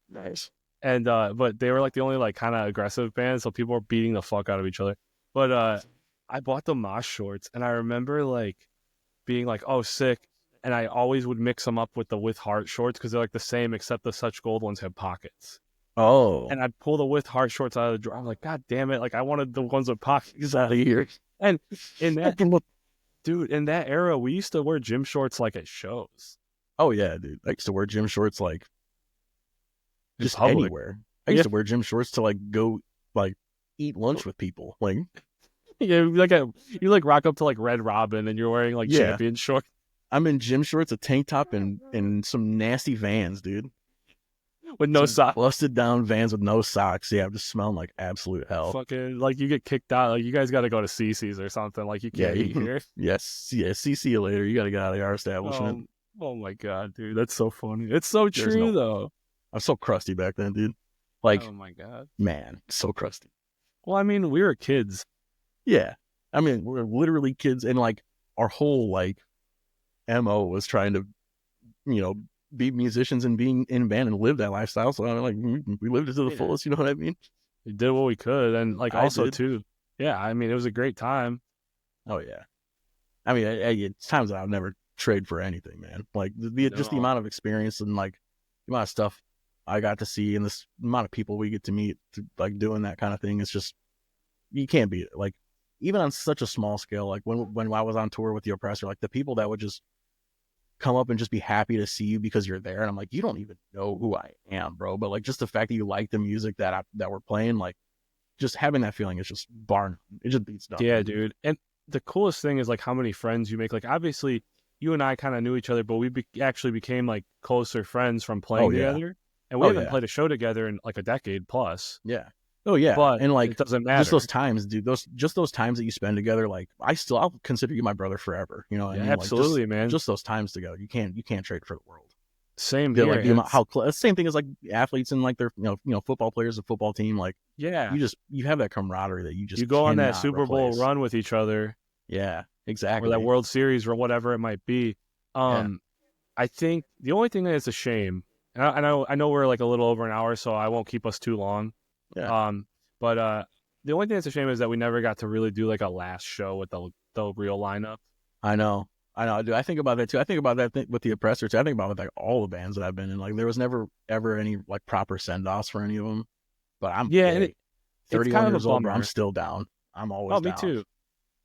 Nice. And but they were like the only like kind of aggressive band, so people were beating the fuck out of each other. But I bought the Mosh shorts, and I remember like being like, "Oh, sick!" And I always would mix them up with the With Heart shorts because they're like the same, except the Such Gold ones have pockets. Oh. And I'd pull the With Heart shorts out of the drawer. I'm like, God damn it. Like, I wanted the ones with pockets out of here. And in that, dude, in that era, we used to wear gym shorts, like, at shows. Oh, yeah, dude. I used to wear gym shorts, like, just anywhere. I used to wear gym shorts to, like, go, like, eat lunch with people. Like, yeah, you rock up to, like, Red Robin, and you're wearing, like, champion shorts. I'm in gym shorts, a tank top, and some nasty Vans, dude. With no socks. Busted down Vans with no socks. Yeah, I'm just smelling like absolute hell. Fucking, like, you get kicked out. Like, you guys got to go to CC's or something. Like, you can't eat here. Yes. Yeah, CC you later. You got to get out of our establishment. Oh, my God, dude. That's so funny. It's so true, though. I was so crusty back then, dude. Like, oh, my God. Man, so crusty. Well, I mean, we were kids. Yeah. I mean, we're literally kids. And, like, our whole, like, MO was trying to, be musicians and being in band and live that lifestyle. So I'm like, we lived it to the fullest. You know what I mean? We did what we could, and like also too. Yeah, I mean, it was a great time. Oh yeah. I mean, it's times that I'll never trade for anything, man. Like just the No. amount of experience and like the amount of stuff I got to see and this amount of people we get to meet, like doing that kind of thing. It's just, you can't beat it. Like even on such a small scale, like when I was on tour with the Oppressor, like the people that would just come up and just be happy to see you because you're there. And I'm like, you don't even know who I am, bro. But like just the fact that you like the music that we're playing, like just having that feeling is just barn. It just beats nothing. Yeah, dude. And the coolest thing is like how many friends you make. Like obviously you and I kind of knew each other, but we actually became like closer friends from playing together. And we haven't played a show together in like a decade plus. Yeah. Oh yeah. But and like it doesn't matter. Just those times, dude. Those times that you spend together, like I'll consider you my brother forever. You know what I mean? Absolutely, like, man. Just those times together. You can't trade for the world. Same here. Like same thing as like athletes and like their football players, a football team. Like you have that camaraderie that you go on that Super Bowl run with each other. Yeah, exactly. Or that World Series or whatever it might be. I think the only thing that is a shame, and I know we're like a little over an hour, so I won't keep us too long. Yeah. But the only thing that's a shame is that we never got to really do like a last show with the real lineup. I know, dude. I think about that too. I think about that with the Oppressor too. I think about with like all the bands that I've been in. Like there was never ever any like proper send offs for any of them. But I'm 31 years old, bro. I'm still down. I'm always down. Me too.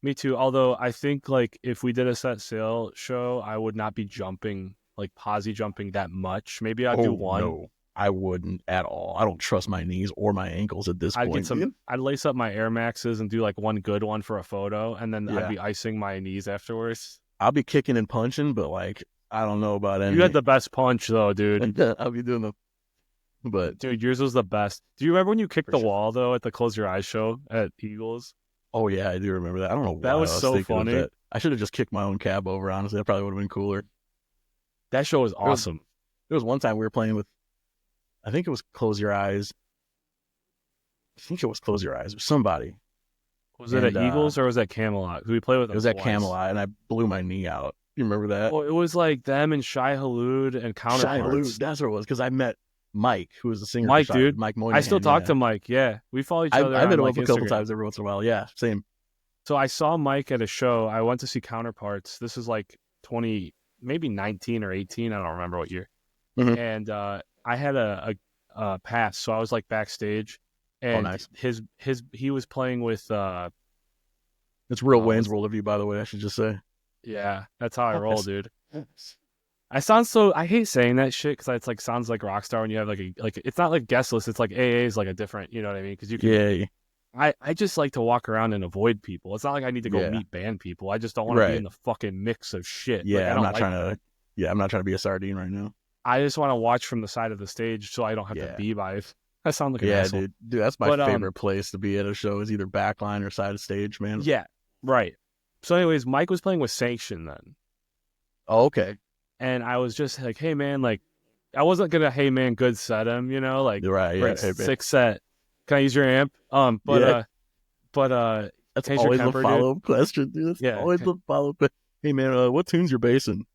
Me too. Although I think like if we did a set sail show, I would not be jumping like posse jumping that much. Maybe I'd do one. No, I wouldn't at all. I don't trust my knees or my ankles at this point. I'd lace up my Air Maxes and do like one good one for a photo, and then I'd be icing my knees afterwards. I'll be kicking and punching, but like I don't know about any. You had the best punch though, dude. I'll be doing but dude, yours was the best. Do you remember when you kicked the wall though at the Close Your Eyes show at Eagles? Oh yeah, I do remember that. I don't know why that was so funny. I should have just kicked my own cab over. Honestly, that probably would have been cooler. That show was awesome. There was one time we were playing with, I think it was Close Your Eyes. I think it was Close Your Eyes or somebody. Was it at Eagles or was that Camelot? We played with. It was at Camelot, and I blew my knee out. You remember that? Well, it was like them and Shai Hulud and Counterparts. Shai Hulud, that's what it was. Because I met Mike, who was the singer. Mike, dude. Mike Moynihan. I still talk to Mike. Yeah, we follow each other. I've met him like a couple times every once in a while. Yeah, same. So I saw Mike at a show. I went to see Counterparts. This is like 19 or 18. I don't remember what year. Mm-hmm. And I had a pass, so I was like backstage. And nice. He was playing with. It's real Wayne's World of you, by the way. I should just say. Yeah, that's how I roll, dude. I hate saying that shit because it's like sounds like Rockstar when you have like it's not like guest list. It's like AA is like a different, you know what I mean? Because you can. Yeah. I just like to walk around and avoid people. It's not like I need to go meet band people. I just don't want to be in the fucking mix of shit. Yeah, I'm not trying to be a sardine right now. I just want to watch from the side of the stage so I don't have to be by. I sound like an asshole. Dude, that's my favorite place to be at a show is either backline or side of stage, man. Yeah, right. So anyways, Mike was playing with Sanction then. Oh, okay. And I was just like, hey, man, like, I wasn't going to, hey, man, good set him, you know? Like, right, hey, 6 set. Can I use your amp? But that's always a follow-up question, dude. That's always a follow-up question. Hey, man, what tunes you're basing?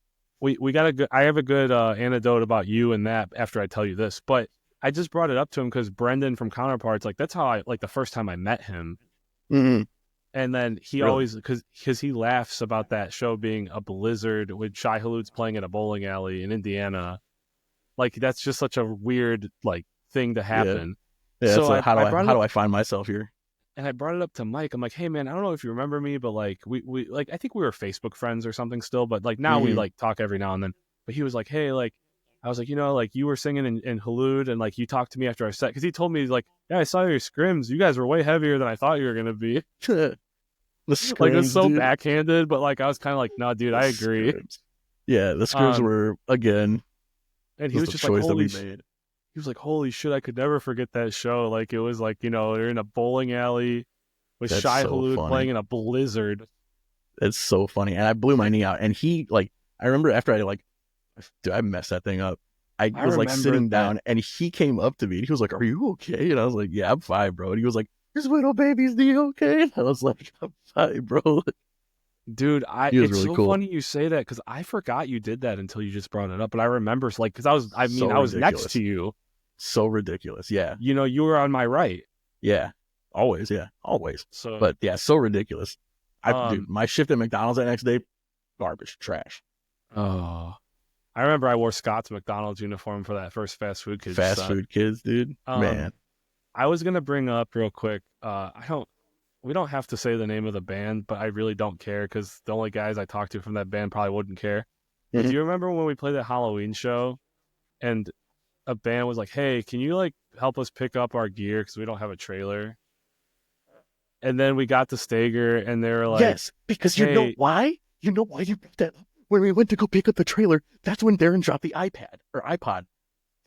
I have a good anecdote about you and that after I tell you this, but I just brought it up to him because Brendan from Counterparts, like, that's how the first time I met him. Mm-hmm. And then he always, because he laughs about that show being a blizzard with Shai Hulud's playing at a bowling alley in Indiana. Like, that's just such a weird, like, thing to happen. Yeah, so how do I find myself here? And I brought it up to Mike. I'm like, hey, man, I don't know if you remember me, but, like, we like, I think we were Facebook friends or something still, but, like, now we, like, talk every now and then. But he was like, hey, like, I was like, you know, like, you were singing in Hulud, and, like, you talked to me after our set. Because he told me, like, yeah, I saw your scrims. You guys were way heavier than I thought you were going to be. The scrims, like, it was so backhanded, but, like, I was kind of like, no, dude, I agree. Scrims. Yeah, the scrims were, again, and he was just like, holy shit. He was like, holy shit, I could never forget that show. Like, it was like, you know, they're in a bowling alley with Shai Hulud playing in a blizzard. It's so funny. And I blew my knee out. And he, like, I remember after I messed that thing up. I was, like, sitting down, and he came up to me, and he was like, are you okay? And I was like, yeah, I'm fine, bro. And he was like, your little baby's okay? And I was like, I'm fine, bro. Dude, it's really so cool. Funny you say that because I forgot you did that until you just brought it up. But I remember, like, because I was next to you. So ridiculous, yeah. You know, you were on my right. Yeah, always, yeah, always. So, but yeah, so ridiculous. Dude, my shift at McDonald's that next day, garbage, trash. Oh, I remember I wore Scott's McDonald's uniform for that first fast food kids Fast set. food kids, dude. Man. I was gonna bring up real quick. We don't have to say the name of the band, but I really don't care because the only guys I talked to from that band probably wouldn't care. But do Mhm. you remember when we played that Halloween show and a band was like, "Hey, can you like help us pick up our gear because we don't have a trailer?" And then we got to Stager and they were like, Yes, because you know "Hey, why? You know why you brought that up? When we went to go pick up the trailer, that's when Darren dropped the iPad or iPod.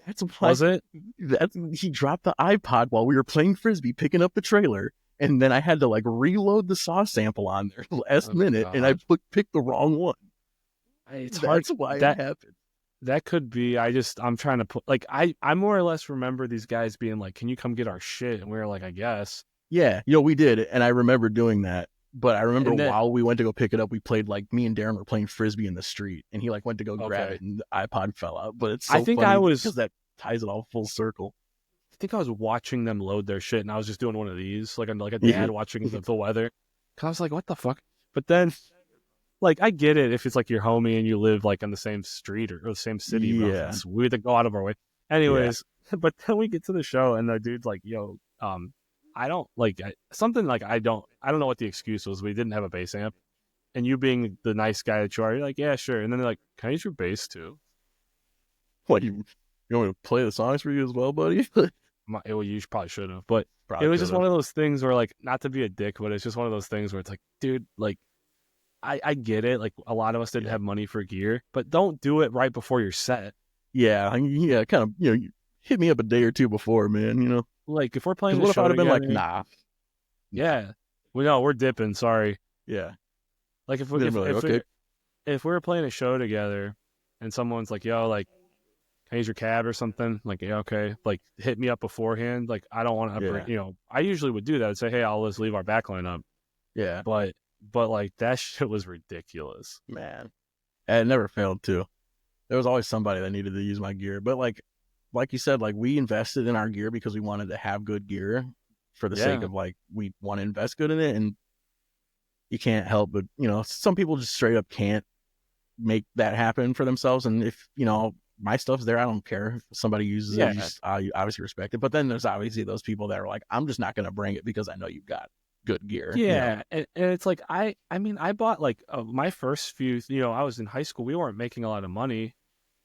That's why was it? he dropped the iPod while we were playing frisbee, picking up the trailer, and then I had to like reload the saw sample on there last Oh my minute, and I god, picked the wrong one. it's hard That's why it that happened. that could be. I'm trying to put like I more or less remember these guys being like, "Can you come get our shit?" And we were like, "I guess." Yeah, we did, and I remember doing that. But I remember And then while we went to go pick it up, we played like me and Darren were playing frisbee in the street, and he like went to go grab okay, it, and the iPod fell out. But it's I so think I funny was because that ties it all full circle. I think I was watching them load their shit, and I was just doing one of these, like a Yeah, dad watching the weather. Cause I was like, "What the fuck?" But then, like, I get it if it's like your homie and you live like on the same street or the same city, but yeah, it's weird to go out of our way. yeah. Anyways, but then we get to the show, and the dude's like, "Yo, I don't like something like I don't know what the excuse was. We didn't have a bass amp, and you being the nice guy that you are, you're like, yeah, sure. And then they're like, can I use your bass too? What you want me to play the songs for you as well, buddy? Well, you probably should have, but it Probably was could just have. one of those things where, like, not to be a dick, but it's just one of those things where it's like, dude, like, I get it. Like, a lot of us didn't Yeah, have money for gear, but don't do it right before you're set. yeah. Kind of, you hit me up a day or two before, man. Like, if we're playing Because a what if show I'd have been like, together, nah, yeah, we know we're dipping. Sorry. yeah. Like, Then be like, okay, if we were playing a show together, and someone's like, yo, like, can I use your cab or something? Like, yeah, okay. Like, hit me up beforehand. Like, I don't want to bring, yeah, I usually would do that. I'd say, hey, I'll just leave our backline up. yeah, But, like, that shit was ridiculous. man. And it never failed too. There was always somebody that needed to use my gear, but like you said, like we invested in our gear because we wanted to have good gear for the sake Yeah. of like we want to invest good in it, and you can't help but some people just straight up can't make that happen for themselves. And if my stuff's there, I don't care if somebody uses it. Yeah. I obviously respect it. But then there's obviously those people that are like, I'm just not going to bring it because I know you've got good gear. Yeah. And it's like, I mean, I bought like my first few, I was in high school. We weren't making a lot of money.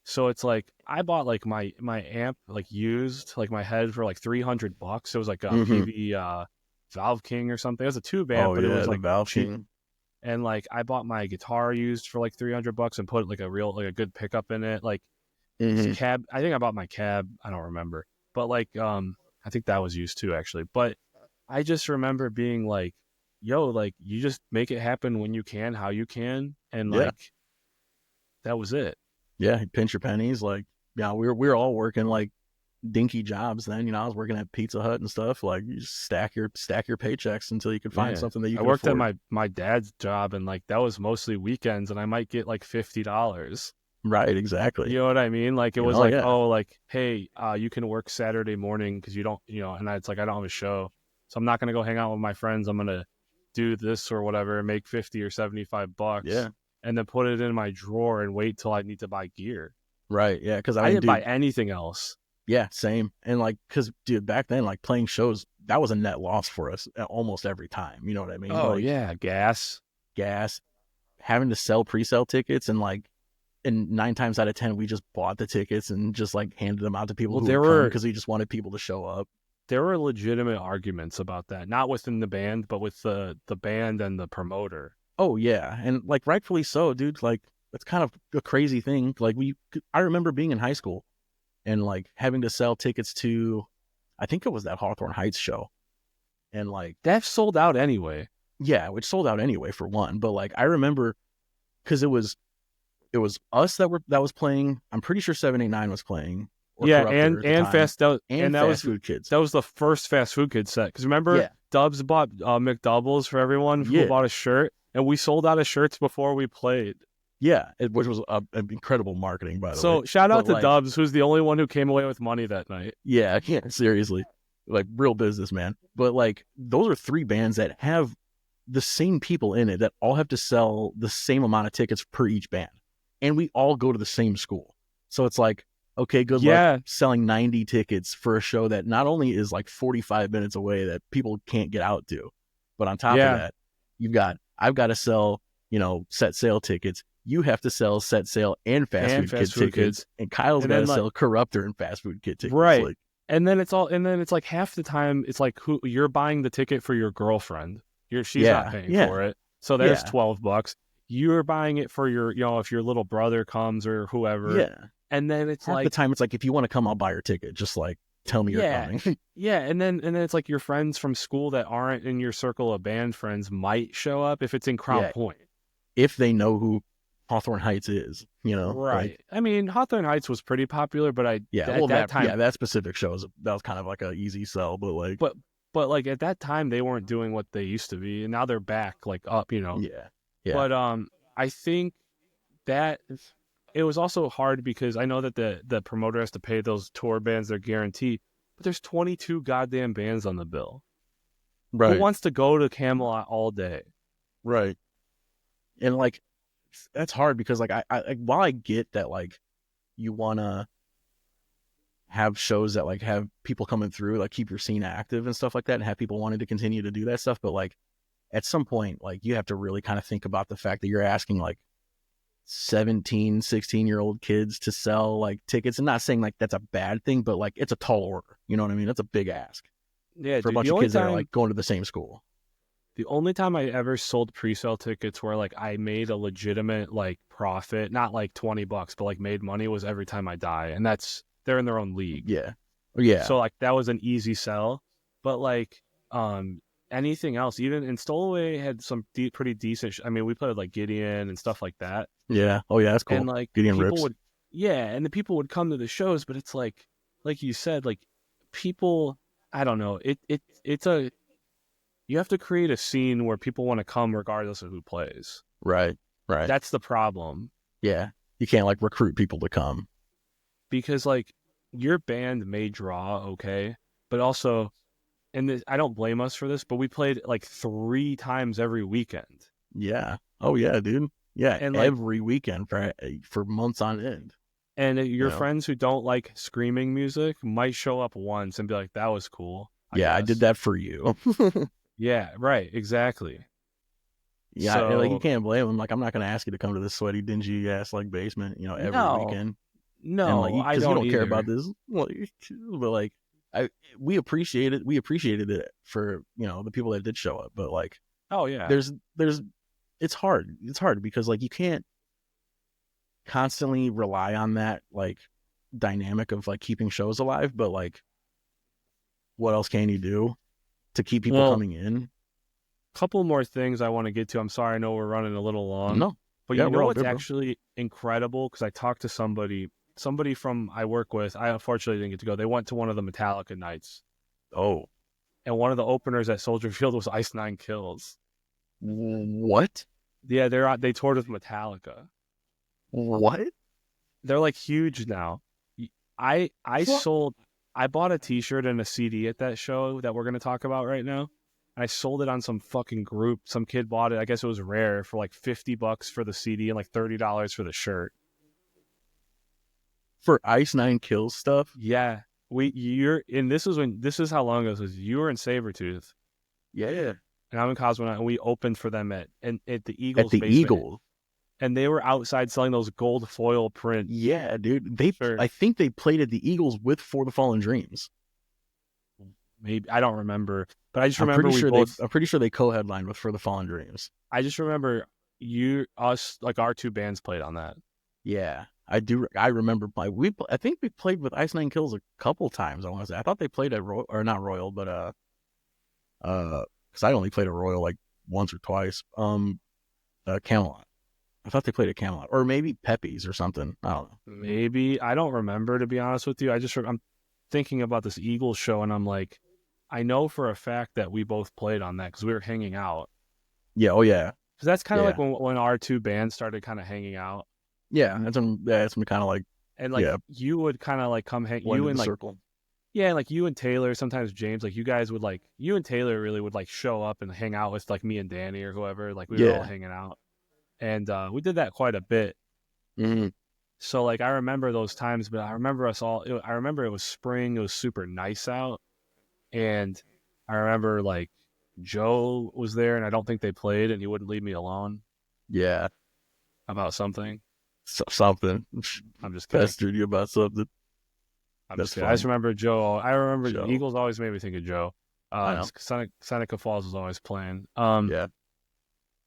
So it's like, I bought like my amp, like used, like my head for like $300. It was like a Mm-hmm. PV, Valve King or something. It was a tube amp, Oh but it yeah, was the like Valve cheap. King. And like I bought my guitar used for like $300 and put like a good pickup in it. Like Mm-hmm. cab, I think I bought my cab. I don't remember, but like I think that was used too actually. But I just remember being like, yo, like you just make it happen when you can, how you can, and Yeah, like that was it. yeah. You pinch your pennies. Like, we were all working like dinky jobs then. I was working at Pizza Hut and stuff. Like, you just stack your paychecks until you could find Yeah, something that you I could worked at afford. my dad's job, and like that was mostly weekends, and I might get like $50. Right, You exactly. know what I mean? Like it was like, Yeah, oh, like, hey, you can work Saturday morning because you don't, and it's like I don't have a show, so I'm not gonna go hang out with my friends. I'm gonna do this or whatever and make 50 or $75, yeah. and then put it in my drawer and wait till I need to buy gear. Right, yeah. Because I I mean, didn't buy dude, anything else. yeah, same. And like, because dude, back then, like playing shows, that was a net loss for us almost every time. You know what I mean? Oh Like yeah, gas. gas, having to sell pre-sale tickets, and 9 times out of 10, we just bought the tickets and just like handed them out to people Well, who would come because we just wanted people to show up. there were legitimate arguments about that, not within the band, but with the band and the promoter. Oh yeah, and like rightfully so, dude. Like that's kind of a crazy thing. Like I remember being in high school and like having to sell tickets to, I think it was that Hawthorne Heights show, and like That sold out anyway. yeah, which sold out anyway for one. But like I remember because it was us that was playing. I'm pretty sure 789 was playing or Yeah, Corruptor at the time, and that Fast Food Kids. was the first fast food kid set. Because remember, Yeah, Dubs bought McDoubles for everyone who yeah, bought a shirt, and we sold out of shirts before we played. yeah. Which was incredible marketing, by the way. So shout out But to like, Dubs, who's the only one who came away with money that night. yeah, I can't seriously, like real business, man. But like, those are three bands that have the same people in it that all have to sell the same amount of tickets per each band. and we all go to the same school. So it's like, okay, good luck selling 90 tickets for a show that not only is like 45 minutes away that people can't get out to, but on top of that, I've got to sell, set sale tickets. You have to sell set sale and fast food kid tickets, and Kyle's got to sell Corruptor and fast food kid tickets. Right. Like, and then it's like half the time it's like who you're buying the ticket for your girlfriend. She's not paying for it. So there's $12. You're buying it for your, if your little brother comes or whoever. Yeah. And then it's half like the time it's like, if you want to come, I'll buy your ticket. Just like tell me you're coming. Yeah. And then it's like your friends from school that aren't in your circle of band friends might show up if it's in Crown Point. If they know who Hawthorne Heights is, Right. Like, I mean, Hawthorne Heights was pretty popular, but at that time, that specific show that was kind of like a easy sell, but like, but like at that time they weren't doing what they used to be, and now they're back like up, Yeah. But I think that it was also hard because I know that the promoter has to pay those tour bands their guarantee, but there's 22 goddamn bands on the bill. Right. Who wants to go to Camelot all day? Right. And like, that's hard because like I while I get that like you want to have shows that like have people coming through, like keep your scene active and stuff like that, and have people wanting to continue to do that stuff, but like at some point like you have to really kind of think about the fact that you're asking like 17, 16-year-old kids to sell like tickets, and not saying like that's a bad thing, but like it's a tall order, you know what I mean? That's a big ask. Yeah, for a bunch of kids that are like going to the same school. The only time I ever sold pre-sale tickets where like I made a legitimate like profit, not like $20, but like made money, was Every Time I Die, and they're in their own league. Yeah. So like that was an easy sell, but like anything else, even in Stowaway had some pretty decent. I mean, we played like Gideon and stuff like that. Yeah. Oh yeah, that's cool. And like Gideon people rips. and the people would come to the shows, but it's like you said, like people. I don't know. You have to create a scene where people want to come regardless of who plays. Right. That's the problem. Yeah. You can't like recruit people to come. Because like your band may draw, okay, but also, and I don't blame us for this, but we played like 3 times every weekend. Yeah. Oh yeah, dude. Yeah. And every weekend for months on end. And your friends who don't like screaming music might show up once and be like, that was cool. I did that for you. Yeah, right, exactly. Yeah, so, like you can't blame them. Like, I'm not going to ask you to come to this sweaty, dingy ass like basement, every weekend. No, and, like, I don't. You don't care about this. But like, we appreciated it for the people that did show up. But like, oh yeah, it's hard. It's hard because like you can't constantly rely on that like dynamic of like keeping shows alive. But like, what else can you do to keep people coming in? Couple more things I want to get to. I'm sorry, I know we're running a little long. No, but you know what's actually incredible? Because I talked to somebody from I work with. I unfortunately didn't get to go. They went to one of the Metallica nights. Oh, and one of the openers at Soldier Field was Ice Nine Kills. What? Yeah, they toured with Metallica. What? They're like huge now. I bought a T-shirt and a CD at that show that we're going to talk about right now. I sold it on some fucking group. Some kid bought it. I guess it was rare for like $50 for the CD and like $30 for the shirt. For Ice Nine Kills stuff? Yeah. This is how long ago this was. You were in Sabretooth. Yeah. And I'm in Cosmonaut, and we opened for them at the Eagles. At the Eagles. And they were outside selling those gold foil print. Yeah, dude. I think they played at the Eagles with For the Fallen Dreams. Maybe I don't remember, but I just remember I'm pretty sure they co-headlined with For the Fallen Dreams. I just remember our 2 bands played on that. Yeah, I do. I remember. I think we played with Ice Nine Kills a couple times. I want to say. I thought they played at not Royal, but because I only played at Royal like once or twice. Camelot. I thought they played at Camelot, or maybe Pepe's or something. I don't know. Maybe I don't remember, to be honest with you. I'm thinking about this Eagles show, and I'm like, I know for a fact that we both played on that because we were hanging out. Yeah. Oh yeah. Because that's kind of like when our 2 bands started kind of hanging out. Yeah, that's when kind of like. And like you would kind of like come hang you and like circle. Yeah, like you and Taylor, sometimes James, like you guys would like you and Taylor really would like show up and hang out with like me and Danny or whoever. Like we were all hanging out. And we did that quite a bit. Mm-hmm. So like I remember those times, but I remember us all. I remember it was spring. It was super nice out, and I remember like Joe was there, and I don't think they played, and he wouldn't leave me alone Yeah, about something. something. I'm just kidding. Pestered you about something. I'm just That's kidding. I just funny. remember Joe. I remember the Joe. Eagles always made me think of Joe. I know. Seneca Falls was always playing. Yeah,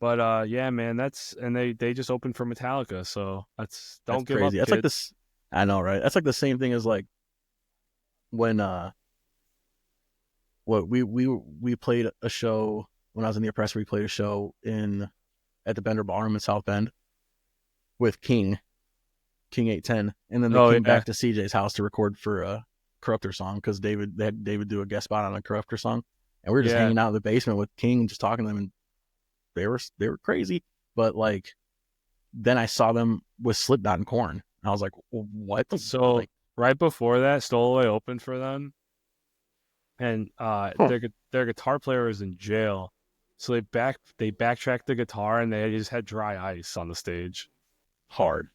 But yeah, man, that's and they just opened for Metallica, so that's that's don't give up, crazy. That's like kids. this. I know, right? That's like the same thing as like when what we played a show when I was in the Oppressor. We played a show in at the Bender Ballroom in South Bend with King 810, and then they Oh came yeah, back to CJ's house to record for a Corruptor song because they had David do a guest spot on a Corruptor song, and we were just yeah. hanging out in the basement with King and just talking to them, and they were crazy, but like then I saw them with Slipknot and Korn. I was like, what? So Like, right before that, Stowaway opened for them, and huh, their guitar player was in jail, so they backtracked the guitar and they just had dry ice on the stage. hard,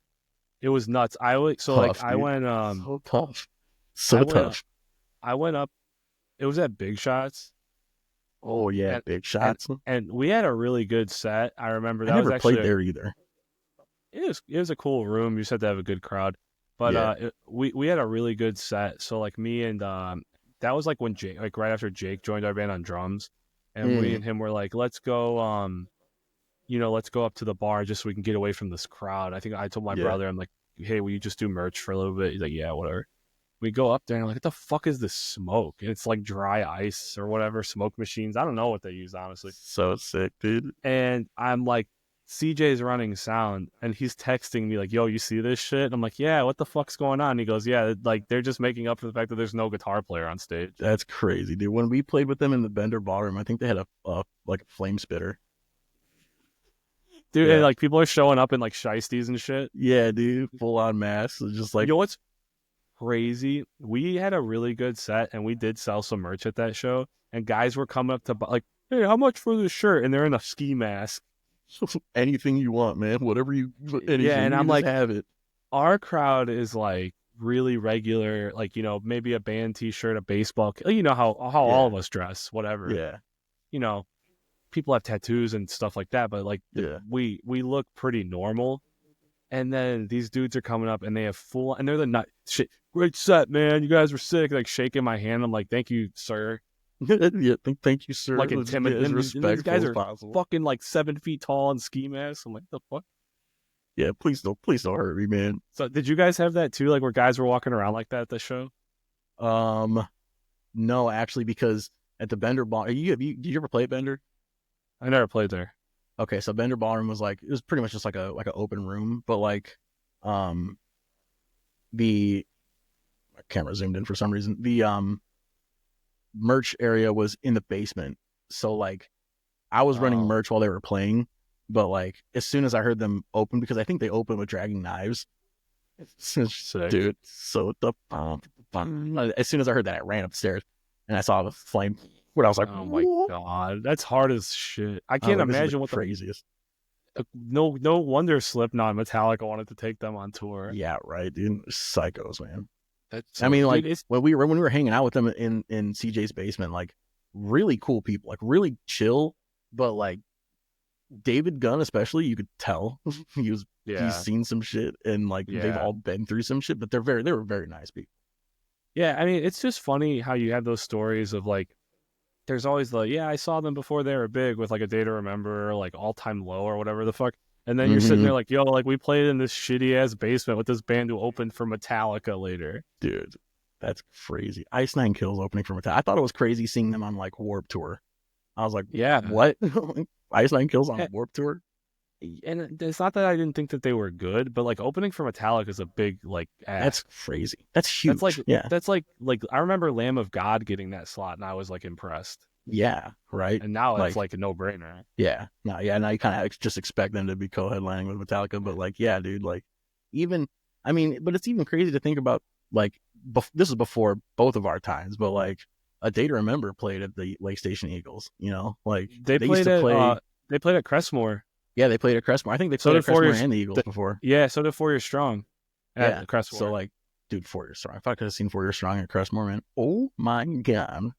It was nuts. tough, dude, so tough, I so went tough. I went up. It was at Big Shots, Oh yeah, and big and shots. and we had a really good set. I remember I that was never played actually there either. it was a cool room. You just had to have a good crowd, but Yeah. we had a really good set. So like me and that was like when Jake, like right after Jake joined our band on drums, and we Mm, and him were like, let's go let's go up to the bar just so we can get away from this crowd. I think I told my yeah. brother, I'm like, hey, will you just do merch for a little bit? He's like, yeah, whatever. We go up there and I'm like, what the fuck is this smoke? And it's like dry ice or whatever, smoke machines. I don't know what they use, honestly. So sick, dude. And I'm like, CJ's running sound and he's texting me like, yo, you see this shit? And I'm like, yeah, what the fuck's going on? And he goes, yeah, like they're just making up for the fact that there's no guitar player on stage. That's crazy, dude. When we played with them in the Bender Ballroom, I think they had a like a flame spitter. Dude, and Yeah. like people are showing up in like shiesties and shit. Yeah, dude. Full on mask. It's just You like, know what's crazy? We had a really good set and we did sell some merch at that show. And guys were coming up to like, hey, how much for this shirt? And they're in a ski mask. anything you want, man. Whatever Yeah, anything, and you I'm can just like, have it. our crowd is like really regular, like, maybe a band t-shirt, a baseball, how all Yeah. of us dress, whatever. Yeah. You know, people have tattoos and stuff like that, but like Yeah. we look pretty normal. And then these dudes are coming up and they have full, and they're the nut shit. Great set, man. You guys were sick. Like shaking my hand. I'm like, thank you, sir. Yeah. Thank you, sir. Like Let's get as intimidating. And these respectful guys as are possible. fucking like 7 feet tall and ski masks. I'm like, the fuck? Yeah. Please don't hurt me, man. So did you guys have that too? Like where guys were walking around like that at the show? Um, no, actually, because at the Bender Ball, did you ever play at Bender? I never played there. Okay, so Bender Ballroom was like, it was pretty much just like an open room, but like, um, the my camera zoomed in for some reason. The merch area was in the basement, so like I was running Oh, merch while they were playing, but like as soon as I heard them open, because I think they opened with dragging knives, sick. dude. So as soon as I heard that, I ran upstairs and I saw the flame. Where I was like, Oh my what? god, that's hard as shit. I I was can't like, this is the imagine what the craziest. no wonder Slipknot and Metallica wanted to take them on tour. Yeah, right, dude. Psychos, man. That's I so, mean, dude. like It's when we were hanging out with them in CJ's basement, like really cool people, like really chill, but like David Gunn especially, you could tell he's yeah, seen some shit and like they've yeah, all been through some shit, but they were very nice people. yeah. I mean, it's just funny how you have those stories of like, there's always the yeah, I saw them before they were big with like a Day to Remember, or like All Time Low or whatever the fuck. And then you're sitting Mm-hmm. there like, yo, like we played in this shitty ass basement with this band who opened for Metallica later. Dude, that's crazy. Ice Nine Kills opening for Metallica. I thought it was crazy seeing them on like Warp Tour. I was like, Yeah. what? Ice Nine Kills on Yeah, Warp Tour? and it's not that I didn't think that they were good, but like opening for Metallica is a big like That's ask. crazy. That's That's huge. Yeah. like I remember Lamb of God getting that slot and I was like impressed. Yeah. Right. And now it's Like, like a no brainer. yeah. No, yeah. Now you kind of just expect them to be co-headlining with Metallica, but like, yeah, dude, like even, I mean, but it's even crazy to think about like, this is before both of our times, but like a Day to Remember played at the Lake Station Eagles, like They they used played to at play. they played at Crestmore. Yeah, they played at Crestmore. I think they played at Crestmore and the Eagles before. Yeah, so did 4 Year Strong at Crestmore. So like, dude, 4 Year Strong. If I could have seen 4 Year Strong at Crestmore, man. Oh my god.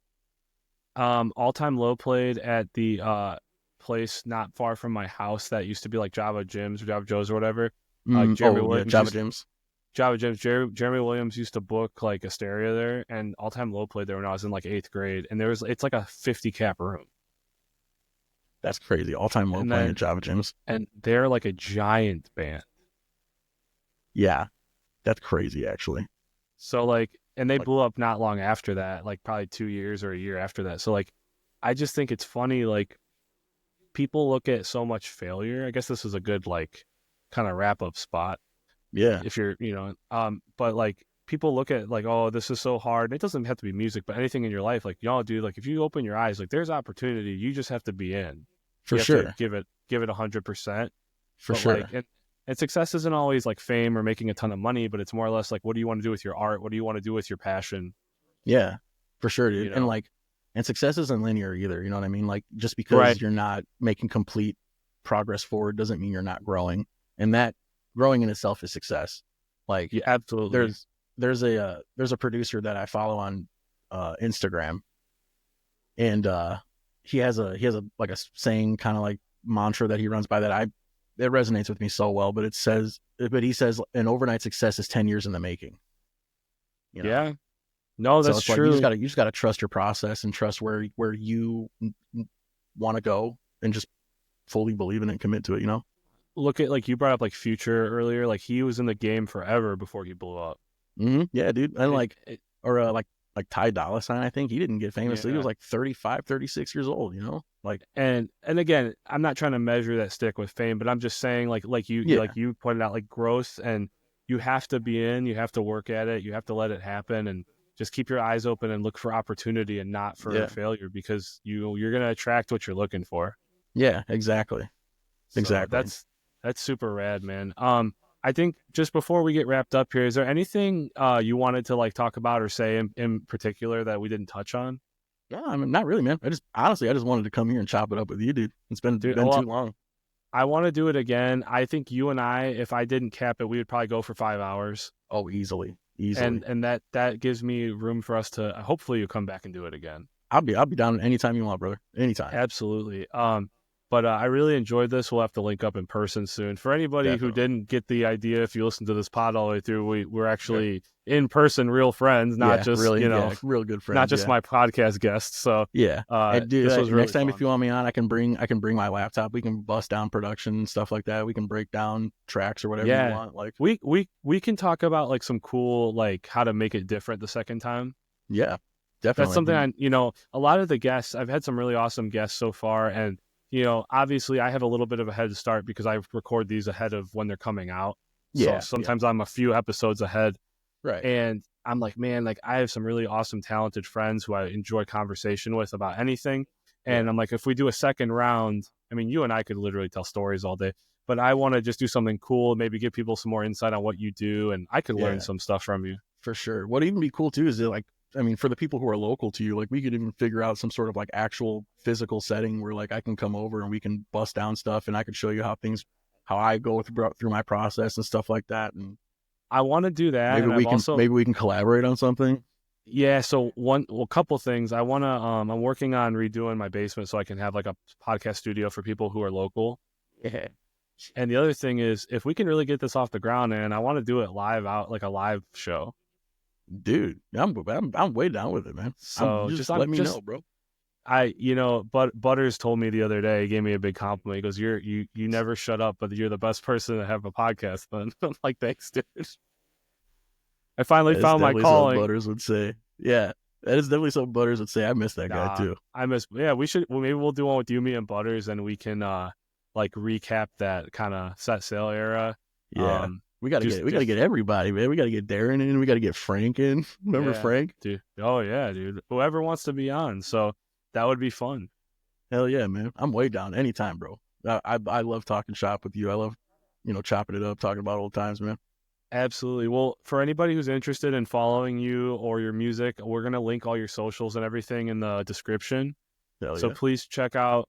All Time Low played at the place not far from my house that used to be like Java Gyms or Java Joe's or whatever. Jeremy Williams. Java Gyms. Java Gyms. Jeremy Williams used to book like Asteria there, and All Time Low played there when I was in like 8th grade, and it's like a 50 cap room. That's crazy. All Time Low playing at Java Gyms, and they're like a giant band. Yeah, that's crazy actually. So like, and they blew up not long after that, like probably 2 years or a year after that. So like, I just think it's funny, like people look at so much failure. I guess this is a good like kind of wrap up spot. Yeah. If you're, but like people look at like, oh, this is so hard. And it doesn't have to be music, but anything in your life, like, dude, like if you open your eyes, like there's opportunity. You just have to be in. For sure. Give it 100%. For sure. Like, and success isn't always like fame or making a ton of money, but it's more or less like, what do you want to do with your art? What do you want to do with your passion? Yeah, for sure, dude. And success isn't linear either. You know what I mean? Like just because you're not making complete progress forward doesn't mean you're not growing. And that growing in itself is success. Like absolutely. There's a producer that I follow on Instagram, and he has a like a saying, kind of like mantra that he runs by that it resonates with me so well. But he says an overnight success is 10 years in the making. You know? Yeah. No, that's true. Like you just gotta trust your process and trust where you want to go, and just fully believe in it and commit to it. You know. Look at like you brought up like Future earlier. Like he was in the game forever before he blew up. Mm-hmm. Yeah, dude. And like Ty Dolla $ign, I think he didn't get famous. Yeah. So he was like 35, 36 years old, you know? Like, and again, I'm not trying to measure that stick with fame, but I'm just saying like you pointed out, like growth, and you have to be in, you have to work at it, you have to let it happen, and just keep your eyes open and look for opportunity and not for failure, because you're going to attract what you're looking for. Yeah, exactly. So exactly. That's super rad, man. I think just before we get wrapped up here, is there anything you wanted to like talk about or say in particular that we didn't touch on? Yeah, I mean, not really, man. I just wanted to come here and chop it up with you, dude. It's been too long. I want to do it again. I think you and I, if I didn't cap it, we would probably go for 5 hours. Oh, easily. And that gives me room for us to, hopefully you come back and do it again. I'll be down anytime you want, brother. Anytime. Absolutely. But I really enjoyed this. We'll have to link up in person soon. For anybody who didn't get the idea, if you listen to this pod all the way through, we're actually in person, real friends, not just really, real good friends, not just my podcast guests. So and dude, this was really next time fun. If you want me on, I can bring my laptop. We can bust down production and stuff like that. We can break down tracks or whatever you want. Like we can talk about like some cool, like how to make it different the second time. Yeah, definitely. That's something a lot of the guests, I've had some really awesome guests so far, and obviously I have a little bit of a head start because I record these ahead of when they're coming out. So sometimes I'm a few episodes ahead. Right. And I'm like, man, like I have some really awesome, talented friends who I enjoy conversation with about anything. And I'm like, if we do a second round, I mean, you and I could literally tell stories all day, but I want to just do something cool, maybe give people some more insight on what you do. And I could learn some stuff from you. For sure. What'd even be cool too is that, like, I mean, for the people who are local to you, like we could even figure out some sort of like actual physical setting where like I can come over and we can bust down stuff, and I could show you how I go through my process and stuff like that. And I want to do that. Maybe we can collaborate on something. Yeah. So a couple things I want to, I'm working on redoing my basement so I can have like a podcast studio for people who are local. Yeah. And the other thing is, if we can really get this off the ground, and I want to do it live out, like a live show. Dude, I'm way down with it, man. So just let me know, bro. Butters told me the other day, he gave me a big compliment. He goes, you never shut up, but you're the best person to have a podcast. Then I'm like, thanks, dude. I finally found my calling. Butters would say, yeah, that is definitely something Butters would say. I miss that guy too. We should. Well, maybe we'll do one with you, me, and Butters, and we can like recap that kind of set sail era. Yeah. We gotta get everybody, man. We gotta get Darren in. We gotta get Frank in. Remember Frank? Dude. Oh yeah, dude. Whoever wants to be on. So that would be fun. Hell yeah, man. I'm way down anytime, bro. I love talking shop with you. I love, chopping it up, talking about old times, man. Absolutely. Well, for anybody who's interested in following you or your music, we're gonna link all your socials and everything in the description. Hell so yeah. Please check out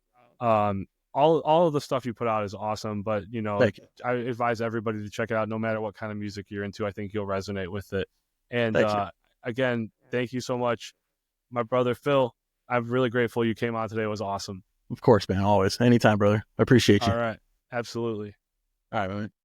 all of the stuff you put out is awesome. But Thank you. I advise everybody to check it out, no matter what kind of music you're into. I think you'll resonate with it. And Thank you. again, thank you so much, my brother Phil. I'm really grateful you came on today. It was awesome. Of course, man. Always. Anytime, brother. I appreciate you. All right. Absolutely. All right, man.